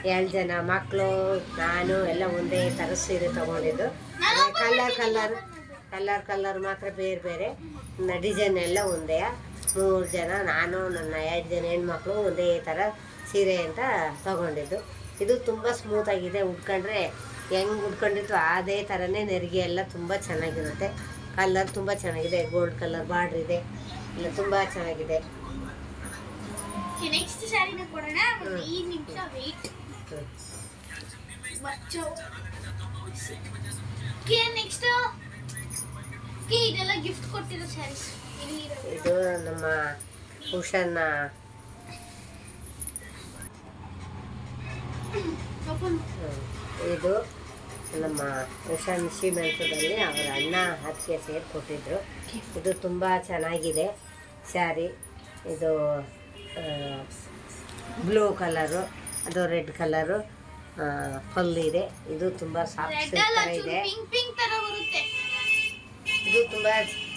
2 ಜನ ಮಕ್ಕಳು, ನಾನು ಎಲ್ಲ ಒಂದೇ ಥರ ಸೀರೆ ತೊಗೊಂಡಿದ್ದು. ಕಲರ್ ಮಾತ್ರ ಬೇರೆ ಬೇರೆ, ಡಿಸೈನ್ ಎಲ್ಲ ಒಂದೇ. 3 ಜನ, ನಾನು ನನ್ನ 2 ಜನ ಹೆಣ್ಮಕ್ಳು ಒಂದೇ ಥರ ಸೀರೆ ಅಂತ ತೊಗೊಂಡಿದ್ದು. ಇದು ತುಂಬ ಸ್ಮೂತಾಗಿದೆ, ಉಟ್ಕೊಂಡ್ರೆ ಹೆಂಗೆ ಉಟ್ಕೊಂಡಿತ್ತು ಅದೇ ಥರನೇ ನೆರಿಗೆ ಎಲ್ಲ ತುಂಬ ಚೆನ್ನಾಗಿರುತ್ತೆ. ಕಲರ್ ತುಂಬ ಚೆನ್ನಾಗಿದೆ, ಗೋಲ್ಡ್ ಕಲರ್ ಬಾರ್ಡ್ರ್ ಇದೆ, ಎಲ್ಲ ತುಂಬ ಚೆನ್ನಾಗಿದೆ. ನೆಕ್ಸ್ಟ್ ಸ್ಯಾರಿನ ಕೊಡೋಣ. ಈ ನಿಮಿಷ ವೇಟ್. ನೆಕ್ಸ್ಟ್ ಇದೆಲ್ಲ ಗಿಫ್ಟ್ ಕೊಟ್ಟಿರೋ ಸ್ಯಾರೀಸ್. ಇದು ನಮ್ಮ ಉಷಾನ ಇದು ನಮ್ಮ ಉಷಾನ್ ಶ್ರೀಮಂತದಲ್ಲಿ ಅವರ ಅಣ್ಣ ಹತ್ತಿಗೆ ಸೇರಿ ಕೊಟ್ಟಿದ್ರು. ಇದು ತುಂಬ ಚೆನ್ನಾಗಿದೆ ಸ್ಯಾರಿ. ಇದು ಬ್ಲೂ ಕಲರು, ಅದು ರೆಡ್ ಕಲರು ಫುಲ್ ಇದೆ. ಇದು ತುಂಬ ಸಾಫ್ಟ್ ಥರ ಇದೆ. ಇದು ತುಂಬ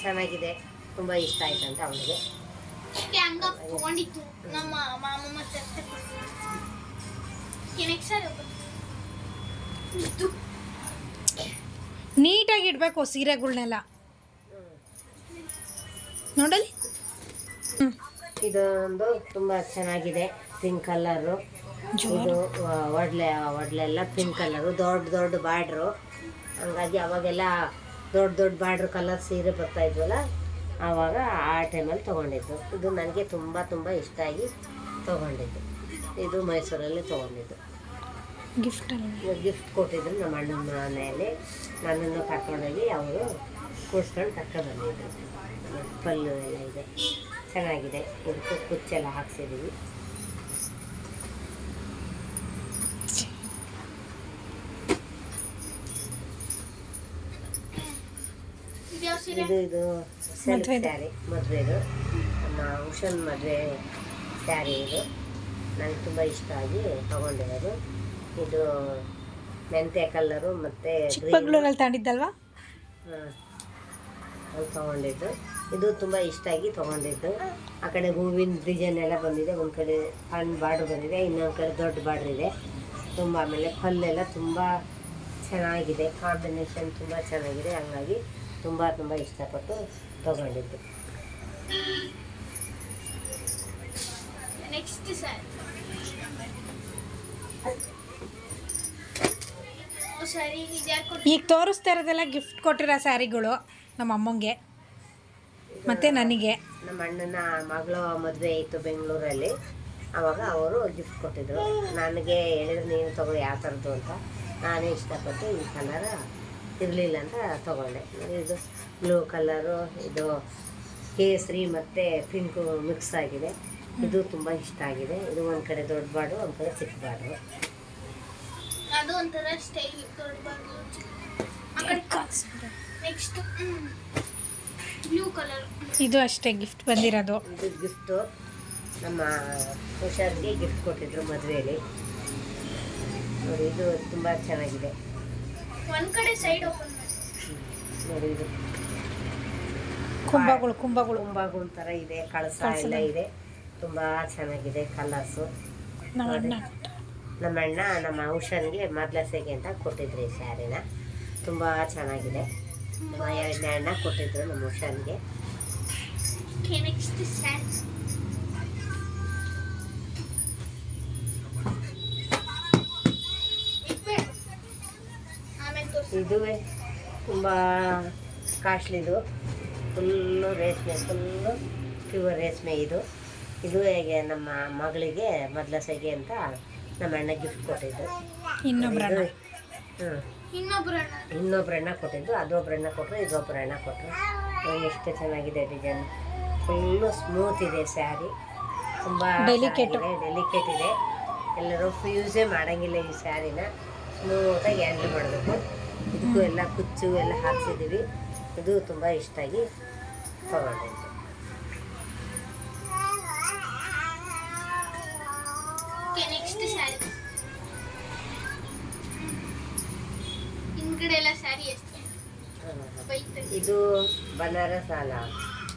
ಚೆನ್ನಾಗಿದೆ, ತುಂಬ ಇಷ್ಟ ಆಯ್ತು ಅಂತ ಅವನಿಗೆ. ತಗೊಂಡಿತ್ತು ನಮ್ಮ ಮಾಮ ಮತ್ತೆ ನೀಟಾಗಿ ಇಡಬೇಕು ಸೀರೆಗಳ್ನೆಲ್ಲ ನೋಡಲಿ. ಇದೊಂದು ತುಂಬ ಚೆನ್ನಾಗಿದೆ, ಪಿಂಕ್ ಕಲರು. ಇದು ಒಡ್ಲೆಲ್ಲ ಪಿಂಕ್ ಕಲರು, ದೊಡ್ಡ ದೊಡ್ಡ ಬಾರ್ಡ್ರು. ಹಂಗಾಗಿ ಅವಾಗೆಲ್ಲ ದೊಡ್ಡ ದೊಡ್ಡ ಬಾರ್ಡ್ರ್ ಕಲರ್ ಸೀರೆ ಬರ್ತಾ ಇದ್ವಲ್ಲ, ಆವಾಗ ಆ ಟೈಮಲ್ಲಿ ತೊಗೊಂಡಿದ್ದು. ಇದು ನನಗೆ ತುಂಬ ತುಂಬ ಇಷ್ಟ ಆಗಿ ತೊಗೊಂಡಿದ್ದು. ಇದು ಮೈಸೂರಲ್ಲಿ ತೊಗೊಂಡಿದ್ದು. ಗಿಫ್ಟ್ ಕೊಟ್ಟಿದ್ರು ನಮ್ಮ ಅಣ್ಣನ ಮನೆಯಲ್ಲಿ. ನನ್ನನ್ನು ಕರ್ಕೊಂಡೋಗಿ ಅವರು ಕೂರಿಸ್ಕೊಂಡು ಕರ್ಕೊಂಡ್ಬಂದಿದ್ರು. ಪಲ್ಲು ಎಲ್ಲ ಇದೆ, ಚೆನ್ನಾಗಿದೆ. ಇದಕ್ಕೆ ಕುಚ್ಚೆಲ್ಲ ಹಾಕ್ಸಿದ್ದೀವಿ. ಇದು ಸೆಲ್ಫ್ ಸ್ಯಾರಿ, ಮದುವೆದು ನಮ್ಮ ಉಷನ್ ಮದುವೆ ಸ್ಯಾರಿ. ಇದು ನನಗೆ ತುಂಬ ಇಷ್ಟ ಆಗಿ ತೊಗೊಂಡಿರೋದು. ಇದು ಮೆಂತ್ಯ ಕಲರು ಮತ್ತು ಚಿಕ್ಕಮಗಳೂರಲ್ಲಿ ತಗೊಂಡಿದ್ದಲ್ವಾ? ಅದು ತೊಗೊಂಡಿದ್ದು. ಇದು ತುಂಬ ಇಷ್ಟ ಆಗಿ ತೊಗೊಂಡಿದ್ದು. ಆ ಕಡೆ ಹೂವಿನ ಡಿಸೈನ್ ಎಲ್ಲ ಬಂದಿದೆ. ಒಂದು ಕಡೆ ಸಣ್ಣ ಬಾರ್ಡ್ರ್ ಬಂದಿದೆ, ಇನ್ನೊಂದು ಕಡೆ ದೊಡ್ಡ ಬಾರ್ಡ್ರ್ ಇದೆ. ತುಂಬ ಆಮೇಲೆ ಪಲ್ಲೆಲ್ಲ ತುಂಬ ಚೆನ್ನಾಗಿದೆ, ಕಾಂಬಿನೇಷನ್ ತುಂಬ ಚೆನ್ನಾಗಿದೆ. ಹಂಗಾಗಿ ತುಂಬ ತುಂಬ ಇಷ್ಟಪಟ್ಟು ತೊಗೊಂಡಿದ್ದು. ನೆಕ್ಸ್ಟ್ ಈಗ ತೋರಿಸ್ತಾ ಇರೋದೆಲ್ಲ ಗಿಫ್ಟ್ ಕೊಟ್ಟಿರೋ ಸ್ಯಾರಿಗಳು ನಮ್ಮ ಅಮ್ಮಂಗೆ ಮತ್ತು ನನಗೆ. ನಮ್ಮ ಅಣ್ಣನ ಮಗಳ ಮದುವೆ ಇತ್ತು ಬೆಂಗಳೂರಲ್ಲಿ, ಆವಾಗ ಅವರು ಗಿಫ್ಟ್ ಕೊಟ್ಟಿದ್ರು. ನನಗೆ ಹೇಳಿದ್ರು ನೀನು ತಗೋ ಯಾವ ಥರದ್ದು ಅಂತ. ನಾನೇ ಇಷ್ಟಪಟ್ಟು ಈ ಕಲರ್ ಇರಲಿಲ್ಲ ಅಂತ ತೊಗೊಂಡೆ. ಇದು ಬ್ಲೂ ಕಲರು, ಇದು ಕೇಸರಿ ಮತ್ತು ಪಿಂಕು ಮಿಕ್ಸ್ ಆಗಿದೆ. ಇದು ತುಂಬ ಇಷ್ಟ ಆಗಿದೆ. ಇದು ಒಂದು ಕಡೆ ದೊಡ್ಡ ಬಾರ್ಡ್ರು, ಒಂದು ಕಡೆ ಚಿಕ್ಕ ಬಾರ್ಡ್ರು. ಅದು ಒಂಥರ ಸ್ಟೈಲ್ ದೊಡ್ಡ ಬಾರ್ಡ್ರು. Next blue colour. ಇದು ಅಷ್ಟೇ ಗಿಫ್ಟ್ ಬಂದಿರೋದು. ಇದು ಗಿಫ್ಟು ನಮ್ಮ ಹುಷಾರ್ಗೆ ಗಿಫ್ಟ್ ಕೊಟ್ಟಿದ್ರು ಮದುವೆಯಲ್ಲಿ. ನೋಡಿ, ಇದು ತುಂಬ ಚೆನ್ನಾಗಿದೆ. ಒಂದು ಕಡೆ ಸೈಡ್ ಓಪನ್ ನೋಡಿ, ಇದು ಕುಂಭಗಳು ಥರ ಇದೆ, ಕಳಸ ಎಲ್ಲ ಇದೆ. ತುಂಬ ಚೆನ್ನಾಗಿದೆ ಕಲರ್ಸು. ನಮ್ಮ ಅಣ್ಣ ನಮ್ಮ ಉಷನ್ಗೆ ಮೊದಲಸೆಗೆ ಅಂತ ಕೊಟ್ಟಿದ್ರು ಈ ಸ್ಯಾರಿನ. ತುಂಬ ಚೆನ್ನಾಗಿದೆ. ನಮ್ಮ ಎರಡನೇ ಅಣ್ಣ ಕೊಟ್ಟಿದ್ರು ನಮ್ಮ ಉಷನ್ಗೆ. ನೆಕ್ಸ್ಟ್ ಸ್ಯಾರಿ. ಇದುವೇ ತುಂಬ ಕಾಸ್ಟ್ಲಿದು, ಫುಲ್ಲು ರೇಷ್ಮೆ, ಫುಲ್ಲು ಪ್ಯೂರ್ ರೇಷ್ಮೆ. ಇದು ಹೇಗೆ ನಮ್ಮ ಮಗಳಿಗೆ ಮೊದಲಸೆಗೆ ಅಂತ ನಮ್ಮ ಅಣ್ಣ ಗಿಫ್ಟ್ ಕೊಟ್ಟಿದ್ದು. ಇನ್ನೊಬ್ರು ಅಣ್ಣ ಕೊಟ್ಟಿದ್ದು. ಅದೊಬ್ರು ಅಣ್ಣ ಕೊಟ್ಟರು, ಇದೊಬ್ರು ಅಣ್ಣ ಕೊಟ್ಟರು. ಎಷ್ಟು ಚೆನ್ನಾಗಿದೆ ಡಿಸೈನ್. ಫುಲ್ಲು ಸ್ಮೂತ್ ಇದೆ ಸ್ಯಾರಿ, ತುಂಬ ಡೆಲಿಕೇಟ್ ಇದೆ. ಎಲ್ಲರೂ ಯೂಸೇ ಮಾಡೋಂಗಿಲ್ಲ ಈ ಸ್ಯಾರಿನ. ಸ್ಮೂತಾಗಿ ಹ್ಯಾಂಡಲ್ ಮಾಡಬೇಕು. ಇದಕ್ಕೂ ಎಲ್ಲ ಕುಚ್ಚು ಎಲ್ಲ ಹಾಕ್ಸಿದ್ದೀವಿ. ಇದು ತುಂಬ ಇಷ್ಟ ಆಗಿ ತೊಗೊಂಡಿದ್ದು. ನೆಕ್ಸ್ಟ್ ಸ್ಯಾರಿ. ಹಿಂದ್ಗಡೆ ಎಲ್ಲ ಸ್ಯಾರಿ ಎಷ್ಟು ಇದು ಬನಾರಸ್ ಅಲ್ಲ,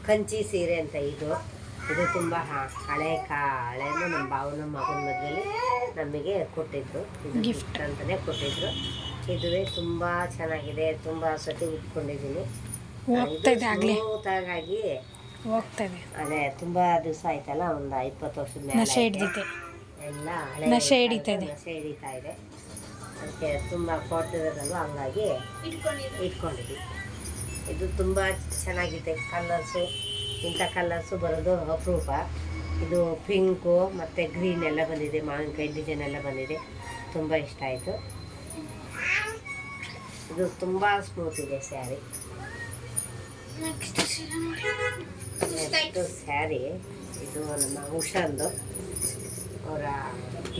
ಕಂಚಿ ಸೀರೆ ಅಂತ. ಇದು ತುಂಬ ಹಳೆಯನ್ನು ನಮ್ಮ ಭಾವನ ಮಗನ ಮದುವೆಯಲ್ಲಿ ನಮಗೆ ಕೊಟ್ಟಿದ್ರು. ಇದು ಗಿಫ್ಟ್ ಅಂತಲೇ ಕೊಟ್ಟಿದ್ರು. ಇದುವೇ ತುಂಬ ಚೆನ್ನಾಗಿದೆ. ತುಂಬ ಸತಿ ಉಟ್ಕೊಂಡಿದ್ದೀನಿ. ಸ್ಮೂತಾಗಿ ಅದೇ ತುಂಬ ದಿವಸ ಆಯ್ತಲ್ಲ, ಒಂದು 20 ವರ್ಷದ ಮೇಲೆ ಎಲ್ಲ ನಶೆ ಹಿಡಿತಾ ಇದೆ. ಅದಕ್ಕೆ ತುಂಬ ಕೊಟ್ಟಿರೋದಲ್ವ, ಹಂಗಾಗಿ ಇಟ್ಕೊಂಡಿದ್ವಿ. ಇದು ತುಂಬ ಚೆನ್ನಾಗಿದೆ ಕಲರ್ಸು. ಇಂಥ ಕಲರ್ಸು ಬರೋದು ಅಪರೂಪ. ಇದು ಪಿಂಕು ಮತ್ತು ಗ್ರೀನ್ ಎಲ್ಲ ಬಂದಿದೆ, ಮಾವಿನಕಾಯಿ ಡಿಸೈನ್ ಎಲ್ಲ ಬಂದಿದೆ. ತುಂಬ ಇಷ್ಟ ಆಯಿತು. ಇದು ತುಂಬ ಸ್ಮೂತ್ ಇದೆ ಸ್ಯಾರಿ. ನೆಕ್ಸ್ಟ್ ಸೀರೆ ನೋಡಿ. ನೆಕ್ಸ್ಟ್ ಸ್ಯಾರಿ ಇದು ನಮ್ಮ ಉಷಾಂದು ಅವರ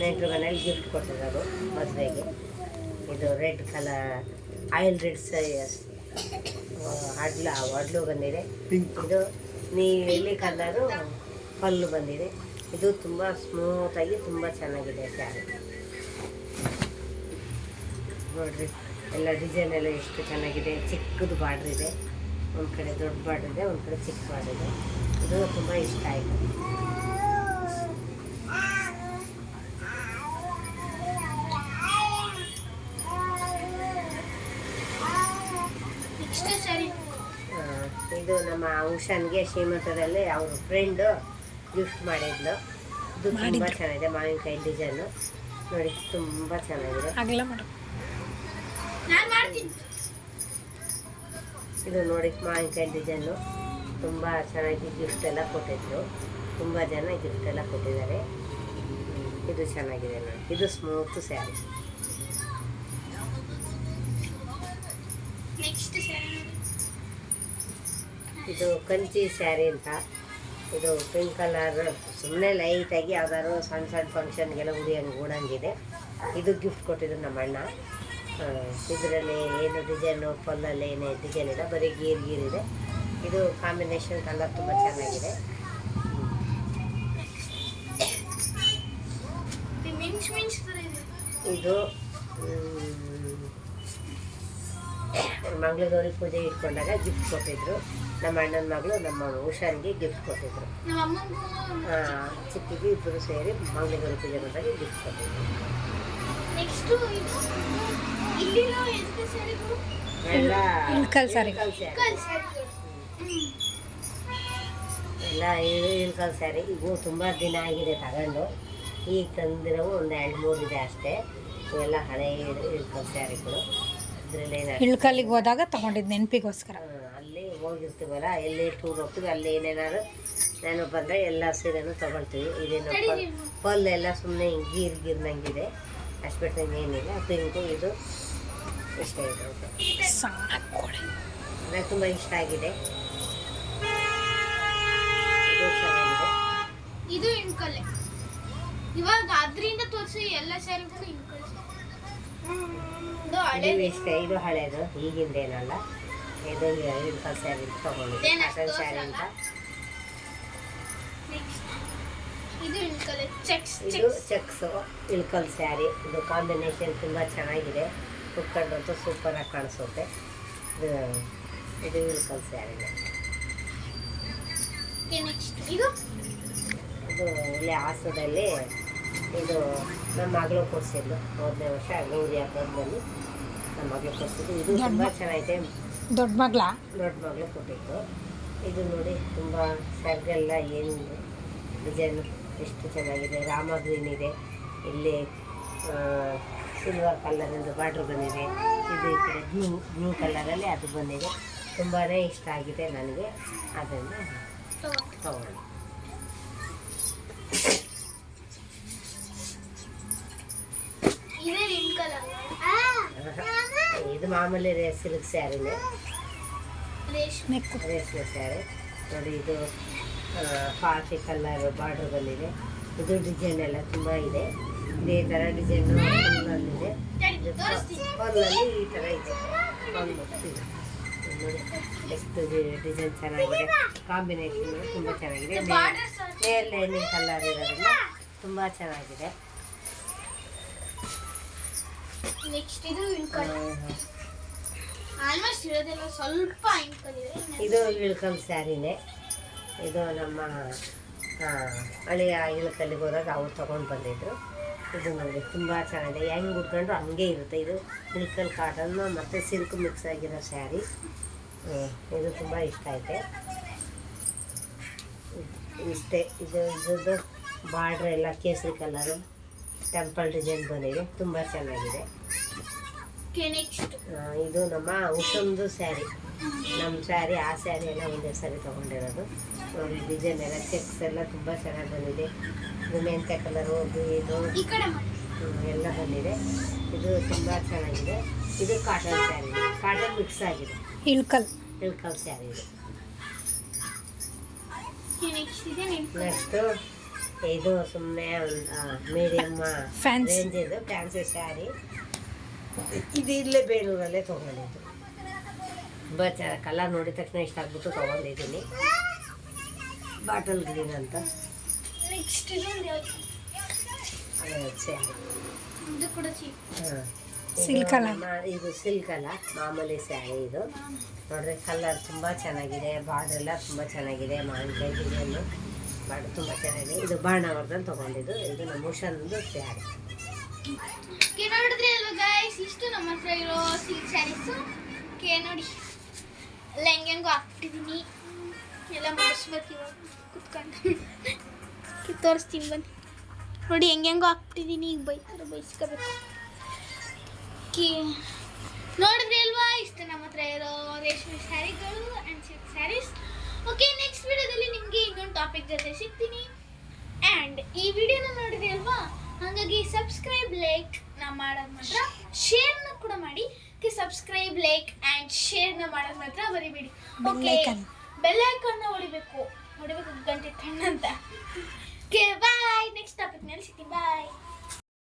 ನೆಂಟರು ಮನೇಲಿ ಗಿಫ್ಟ್ ಕೊಟ್ಟಿರೋದು ಮದುವೆಗೆ. ಇದು ರೆಡ್ ಕಲರ್ ಆಯಿಲ್ ರೆಡ್ ವಡ್ಲು ಬಂದಿದೆ. ಇದು ನೀಲಿ ಕಲರು ಪಲ್ಲು ಬಂದಿದೆ. ಇದು ತುಂಬ ಸ್ಮೂತಾಗಿ ತುಂಬ ಚೆನ್ನಾಗಿದೆ ಸ್ಯಾರಿ ನೋಡ್ರಿ. ಎಲ್ಲ ಡಿಸೈನ್ ಎಲ್ಲ ಎಷ್ಟು ಚೆನ್ನಾಗಿದೆ. ಚಿಕ್ಕದು ಬಾರ್ಡ್ರ್ ಇದೆ, ಒಂದು ಕಡೆ ದೊಡ್ಡ ಬಾರ್ಡ್ರ್ ಇದೆ, ಒಂದು ಕಡೆ ಚಿಕ್ಕ ಬಾರ್ಡ್ರ್ ಇದೆ. ಇದು ತುಂಬ ಇಷ್ಟ ಆಯಿತು. ನೆಕ್ಸ್ಟ್ ಸೀರೆ ಇದು ನಮ್ಮ ಉಷಾನ್ಗೆ ಶ್ರೀಮಂತದಲ್ಲಿ ಅವ್ರ ಫ್ರೆಂಡು ಗಿಫ್ಟ್ ಮಾಡಿದ್ಲು. ಇದು ತುಂಬ ಚೆನ್ನಾಗಿದೆ. ಮಾವಿನಕಾಯಿ ಡಿಸೈನು ನೋಡಿ, ತುಂಬ ಚೆನ್ನಾಗಿದೆ. ಆಗಲ್ಲ ಮಾಡು. ನಾನು ಮಾಡ್ತೀನಿ. ಇದು ನೋಡಿ ಮಾವಿನಕಾಯಿ ಡಿಸೈನು ತುಂಬ ಚೆನ್ನಾಗಿ ಗಿಫ್ಟ್ ಎಲ್ಲ ಕೊಟ್ಟಿದ್ರು. ತುಂಬ ಜನ ಗಿಫ್ಟ್ ಎಲ್ಲ ಕೊಟ್ಟಿದ್ದಾರೆ. ಇದು ಚೆನ್ನಾಗಿದೆ ನೋಡಿ. ಇದು ಸ್ಮೂತ್ ಸ್ಯಾರಿ. ನೆಕ್ಸ್ಟ್ ಸೀರೆ ನೋಡಿ. ಇದು ಕಂಚಿ ಸ್ಯಾರಿ ಅಂತ. ಇದು ಪಿಂಕ್ ಕಲರ್ ಸುಮ್ಮನೆ ಲೈಟಾಗಿ ಯಾವ್ದಾದ್ರು ಸಣ್ಣ ಸಣ್ಣ ಫಂಕ್ಷನ್ಗೆಲ್ಲ ಉಡಂಗಿದೆ. ಇದು ಗಿಫ್ಟ್ ಕೊಟ್ಟಿದ್ರು ನಮ್ಮ ಅಣ್ಣ. ಇದರಲ್ಲಿ ಏನು ಡಿಸೈನು ಪಲ್ಲಲ್ಲಿ ಏನೇ ಡಿಸೈನ್ ಇಲ್ಲ, ಬರೀ ಗೀರ್ ಇದೆ. ಇದು ಕಾಂಬಿನೇಷನ್ ಕಲರ್ ತುಂಬ ಚೆನ್ನಾಗಿದೆ. ಮಿಂಚ್ ಥರ ಇದೆ. ಇದು ಮಂಗಳಗೌರಿ ಪೂಜೆ ಇಟ್ಕೊಂಡಾಗ ಗಿಫ್ಟ್ ಕೊಟ್ಟಿದ್ರು. ನಮ್ಮ ಅಣ್ಣನ ಮಗಳು ನಮ್ಮ ಉಷಾನ್ಗೆ ಗಿಫ್ಟ್ ಕೊಟ್ಟಿದ್ರು. ನಮ್ಮ ಅಮ್ಮಂಗೂ ಚಿಕ್ಕಿಗೆ ಇಬ್ಬರು ಸೇರಿ ಮಂಗಳಗೌರಿ ಪೂಜೆ ಬಂದಾಗ ಗಿಫ್ಟ್ ಕೊಟ್ಟಿದ್ರು. ನೆಕ್ಸ್ಟ್ ಇದು ಇಲ್ಲಿರೋ ಎಷ್ಟು ಸೀರೆಗಳು ಎಲ್ಲ ಇಳ್ಕಲ್ ಸ್ಯಾರಿ. ಕಲ್ ಸೀರೆಗಳು. ಎಲ್ಲ ಇಳ್ಕಲ್ ಸ್ಯಾರಿ. ಇವು ತುಂಬ ದಿನ ಆಗಿದೆ ತಗೊಂಡು. ಈಗ ತಂದಿರೋವು ಒಂದು 2-3 ಇದೆ ಅಷ್ಟೇ. ಇವೆಲ್ಲ ಹಳೆ ಇಳ್ಕಲ್ ಸ್ಯಾರಿಗಳು. ಇದರಲ್ಲಿ ಇಳ್ಕಲ್ಲಿಗೆ ಹೋದಾಗ ತಗೊಂಡಿದ್ದು ನೆನಪಿಗೋಸ್ಕರ. ಅಲ್ಲಿ ಹೋಗಿರ್ತೀವಲ್ಲ, ಎಲ್ಲಿ ಟೂರ್ ಹೋಗ್ತೀವಿ, ಅಲ್ಲಿ ಏನೇನಾದ್ರು ನಾನು ಬಂದರೆ ಎಲ್ಲ ಸೀರೆನೂ ತೊಗೊಳ್ತೀವಿ. ಇದೇನು ಪಲ್ಲೆಲ್ಲ ಸುಮ್ಮನೆ ಗೀರ್ನಂಗಿದೆ, ಅಷ್ಟು ಬಿಟ್ಟಂಗೆ ಏನಿಲ್ಲ. ಪಿಂಕು ಇದು ಇಷ್ಟ ಇದೆ. ಅಂದರೆ ತುಂಬ ಇಷ್ಟ ಆಗಿದೆ. ಇದು ಚೆನ್ನಾಗಿದೆ. ಇದು ಇಣ್ಕಲೆ. ಇವಾಗ ಅದರಿಂದ ತೋರಿಸಿ ಎಲ್ಲ ಸೀರೆಗಳು ಇಣ್ಕಲೆ. ಇದು ಹಳೆ ಇದು ಇಷ್ಟ. ಇದು ಹಳೇದು, ಈಗಿಂದೇನಲ್ಲ. ಇದು ಇಳ್ಕಲ್ ಸ್ಯಾರಿ ಅಂತ ತೊಗೊಂಡಿದ್ದೆ, ಕಾಟನ್ ಸ್ಯಾರಿ ಅಂತ. ಇದು ಇಣ್ಕಲೆ ಚೆಕ್ಸ್. ಇದು ಚೆಕ್ಸು ಇಳ್ಕಲ್ ಸ್ಯಾರಿ. ಇದು ಕಾಂಬಿನೇಷನ್ ತುಂಬ ಚೆನ್ನಾಗಿದೆ. ಉಟ್ಕೊಂಡ್ರಂತೂ ಸೂಪರಾಗಿ ಕಾಣಿಸುತ್ತೆ. ಇದು ಇಳ್ಕಲ್ ಸ್ಯಾರಿನೇ. ನೆಕ್ಸ್ಟ್ ಇದು ಇಲ್ಲಿ ಹಾಸನದಲ್ಲಿ ಇದು ನಮ್ಮ ಮಗಳು ಕೊಡಿಸಿದ್ದು 3ನೇ ವರ್ಷ ಗೌರಿ ಹಬ್ಬದಲ್ಲಿ ನಮ್ಮ ಮಗಳು ಕೊಡಿಸಿದ್ದು. ಇದು ತುಂಬ ಚೆನ್ನಾಗಿದೆ. ದೊಡ್ಡ ಮಗಳ ದೊಡ್ಡ ಮಗಳು ಕೊಟ್ಟಿದ್ದು. ಇದು ನೋಡಿ ತುಂಬ ಸರ್ಗೆಲ್ಲ ಏನಿದೆ ಡಿಸೈನ್ ಎಷ್ಟು ಚೆನ್ನಾಗಿದೆ. ರಾಮ ಗ್ರೀನ್ ಇದೆ, ಇಲ್ಲಿ ಸಿಲ್ವರ್ ಕಲರಿಂದ ಬಾರ್ಡ್ರ್ ಬಂದಿದೆ. ಇದು ಈ ಕಡೆ ಬ್ಲೂ ಕಲರಲ್ಲಿ ಅದು ಬಂದಿದೆ. ತುಂಬಾ ಇಷ್ಟ ಆಗಿದೆ ನನಗೆ, ಅದನ್ನು ತಗೊಂಡು. ಇದೇ ಇಣ್ಕಲೆ. ಇದು ಮಾಮೂಲಿ ಸಿಲ್ಕ್ ಸ್ಯಾರಿನೇ, ರೇಷ್ಮೆ. ರೇಷ್ಮೆ ಸ್ಯಾರಿ ನೋಡಿ. ಇದು ಕಾಫಿ ಕಲರ್ ಬಾರ್ಡ್ರ್ ಬಂದಿದೆ. ಇದು ಡಿಸೈನ್ ಎಲ್ಲ ತುಂಬ ಇದೆ. ಇದೇ ಥರ ಡಿಸೈನು ಫುಲ್ಲಲ್ಲಿದೆ. ಫುಲ್ಲಲ್ಲಿ ಈ ಥರ ಇದೆ. ನೋಡಿ ಎಷ್ಟು ಡಿಸೈನ್ ಚೆನ್ನಾಗಿದೆ. ಕಾಂಬಿನೇಷನ್ ತುಂಬ ಚೆನ್ನಾಗಿದೆ. ಮೇಲೆ ಕಲರ್ ಇರೋದ್ರಿಂದ ತುಂಬ ಚೆನ್ನಾಗಿದೆ. ನೆಕ್ಸ್ಟ್ ಇದು ಇಣ್ಕಲೆ. ಆಲ್ಮೋಸ್ಟ್ ಇರೋದೆಲ್ಲ ಸ್ವಲ್ಪ ಇಣ್ಕಲೆ ಇದೆ. ಇದು ಇಳ್ಕಲ್ ಸ್ಯಾರಿನೇ. ಇದು ನಮ್ಮ ಹಳೆಯ ಇಳ್ಕಲ್ಲಿಗೆ ಹೋದಾಗ ಅವ್ರು ತೊಗೊಂಡು ಬಂದಿದ್ರು. ಇದು ನೋಡಿ ತುಂಬ ಚೆನ್ನಾಗಿದೆ. ಹೆಂಗೆ ಉಟ್ಕೊಂಡ್ರು ಹಂಗೆ ಇರುತ್ತೆ. ಇದು ಇಳ್ಕಲ್ ಕಾಟನ್ನು ಮತ್ತು ಸಿಲ್ಕ್ ಮಿಕ್ಸ್ ಆಗಿರೋ ಸ್ಯಾರಿ. ಇದು ತುಂಬ ಇಷ್ಟ ಐತೆ. ಇಷ್ಟೇ. ಇದ್ರದ್ದು ಬಾರ್ಡ್ರ್ ಎಲ್ಲ ಕೇಸರಿ ಕಲರು ಟೆಂಪಲ್ ಡಿಸೈನ್ ಬಂದಿದೆ. ತುಂಬ ಚೆನ್ನಾಗಿದೆ. ನೆಕ್ಸ್ಟ್ ಇದು ನಮ್ಮ ಉಷಂದು ಸ್ಯಾರಿ. ನಮ್ಮ ಸ್ಯಾರಿ ಆ ಸ್ಯಾರಿ ಎಲ್ಲ ಒಂದೇ ಸ್ಯಾರಿ ತೊಗೊಂಡಿರೋದು. ನೋಡಿ ಡಿಸೈನ್ ಎಲ್ಲ ಚೆಕ್ಸ್ ಎಲ್ಲ ತುಂಬ ಚೆನ್ನಾಗಿ ಬಂದಿದೆ. ಇದು ಮೆಂತ್ಯ ಕಲರು ಇದು ಈ ಕಡೆ ಮಾಡಿ. ಎಲ್ಲ ಬಂದಿದೆ. ಇದು ತುಂಬ ಚೆನ್ನಾಗಿದೆ. ಇದು ಕಾಟನ್ ಸ್ಯಾರಿ, ಕಾಟನ್ ಮಿಕ್ಸ್ ಆಗಿದೆ. ಇಳ್ಕಲ್ ಇಳ್ಕಲ್ ಸ್ಯಾರಿ ಇದು. ನೆಕ್ಸ್ಟ್ ಇದೆ ನೆನ್ಪು. ನೆಕ್ಸ್ಟು ಇದು ಸುಮ್ಮನೆ ಮೀಡಿಯಮ್ Fancy. ರೇಂಜ್ ಇದು ಫ್ಯಾನ್ಸಿ ಸ್ಯಾರಿ. ಇದು ಇಲ್ಲೇ ಬೇಲೂರಲ್ಲೇ ತೊಗೊಂಡಿದ್ದು. ತುಂಬ ಚೆನ್ನಾಗಿ ಕಲರ್ ನೋಡಿದ ತಕ್ಷಣ ಇಷ್ಟ ಆಗ್ಬಿಟ್ಟು ತೊಗೊಂಡಿದ್ದೀನಿ. ಬಾಟಲ್ ಗ್ರೀನ್ ಅಂತ ನೆಕ್ಸ್ಟ್ ಇದೊಂದು ಯಾವ್ದು? ಅದು ಸ್ಯಾರಿ. ಇದು ಕೂಡ ಚೀಪ್. ಹಾಂ Silk ಅಲ್ಲ? ಇದು ಸಿಲ್ಕ್ ಅಲ್ಲ, ಮಾಮೂಲಿ ಸ್ಯಾರಿ ಇದು. ನೋಡ್ರಿ ಕಲರ್ ತುಂಬ ಚೆನ್ನಾಗಿದೆ, ಬಾರ್ಡರ್ ಎಲ್ಲ ತುಂಬ ಚೆನ್ನಾಗಿದೆ, ಮಾವಿನಕಾಯಿ ಡಿಸೈನು ಬಾರ್ಡರ್ ತುಂಬ ಚೆನ್ನಾಗಿದೆ. ಇದು ಬಾಣಾವರದಲ್ಲಿ ತೊಗೊಂಡಿದ್ದು. ಇದು ನಮ್ಮ ಉಷಾನದು ಸ್ಯಾರಿ. ನೋಡಿದ್ರಿ ಅಲ್ವಾ ಗೈಸ್, ಇಷ್ಟು ನಮ್ಮ ಹತ್ರ ಇರೋ ಸಿಲ್ಕ್ ಸ್ಯಾರೀಸು. ನೋಡಿ ಎಲ್ಲ ಹೆಂಗೆಂಗೋ ಹಾಕ್ಬಿಟ್ಟಿದ್ದೀನಿ. ಎಲ್ಲ ಮುಗಿಸ್ಬೇಕು ಇವಾಗ ಕುತ್ಕೊಂಡು ತೋರಿಸ್ತೀನಿ ಬನ್ನಿ. ನೋಡಿ ಹೆಂಗೆಂಗೋ ಹಾಕ್ಬಿಟ್ಟಿದ್ದೀನಿ. ಈಗ ಬೈಸ್ಕೋಬೇಕು. ನೋಡಿದ್ರಿ ಅಲ್ವಾ, ಇಷ್ಟು ನಮ್ಮ ಹತ್ರ ಇರೋ ರೇಷ್ಮೆ ಸ್ಯಾರಿಗಳು and silk saris. Okay, next ವಿಡಿಯೋದಲ್ಲಿ ನಿಮಗೆ ಇನ್ನೊಂದು ಟಾಪಿಕ್ ಜೊತೆ ಸಿಗ್ತೀನಿ. ಆ್ಯಂಡ್ ಈ ವಿಡಿಯೋನ ನೋಡಿದ್ರಿ ಅಲ್ವಾ, ಹಾಗಾಗಿ ಸಬ್ಸ್ಕ್ರೈಬ್ ಲೈಕ್ ನಾ ಮಾಡೋದು ಮಾತ್ರ, ಶೇರ್ನ ಕೂಡ ಮಾಡಿ. ಸಬ್ಸ್ಕ್ರೈಬ್ ಲೈಕ್ ಆ್ಯಂಡ್ ಶೇರ್ನ ಮಾಡೋದು ಮಾತ್ರ ಬರಿಬೇಡಿ. ಓಕೆ, ಬೆಲ್ ಐಕಾನ್ನ ಹೊಡಿಬೇಕು ಗಂಟೆ ಟಣ್ಣಂತ.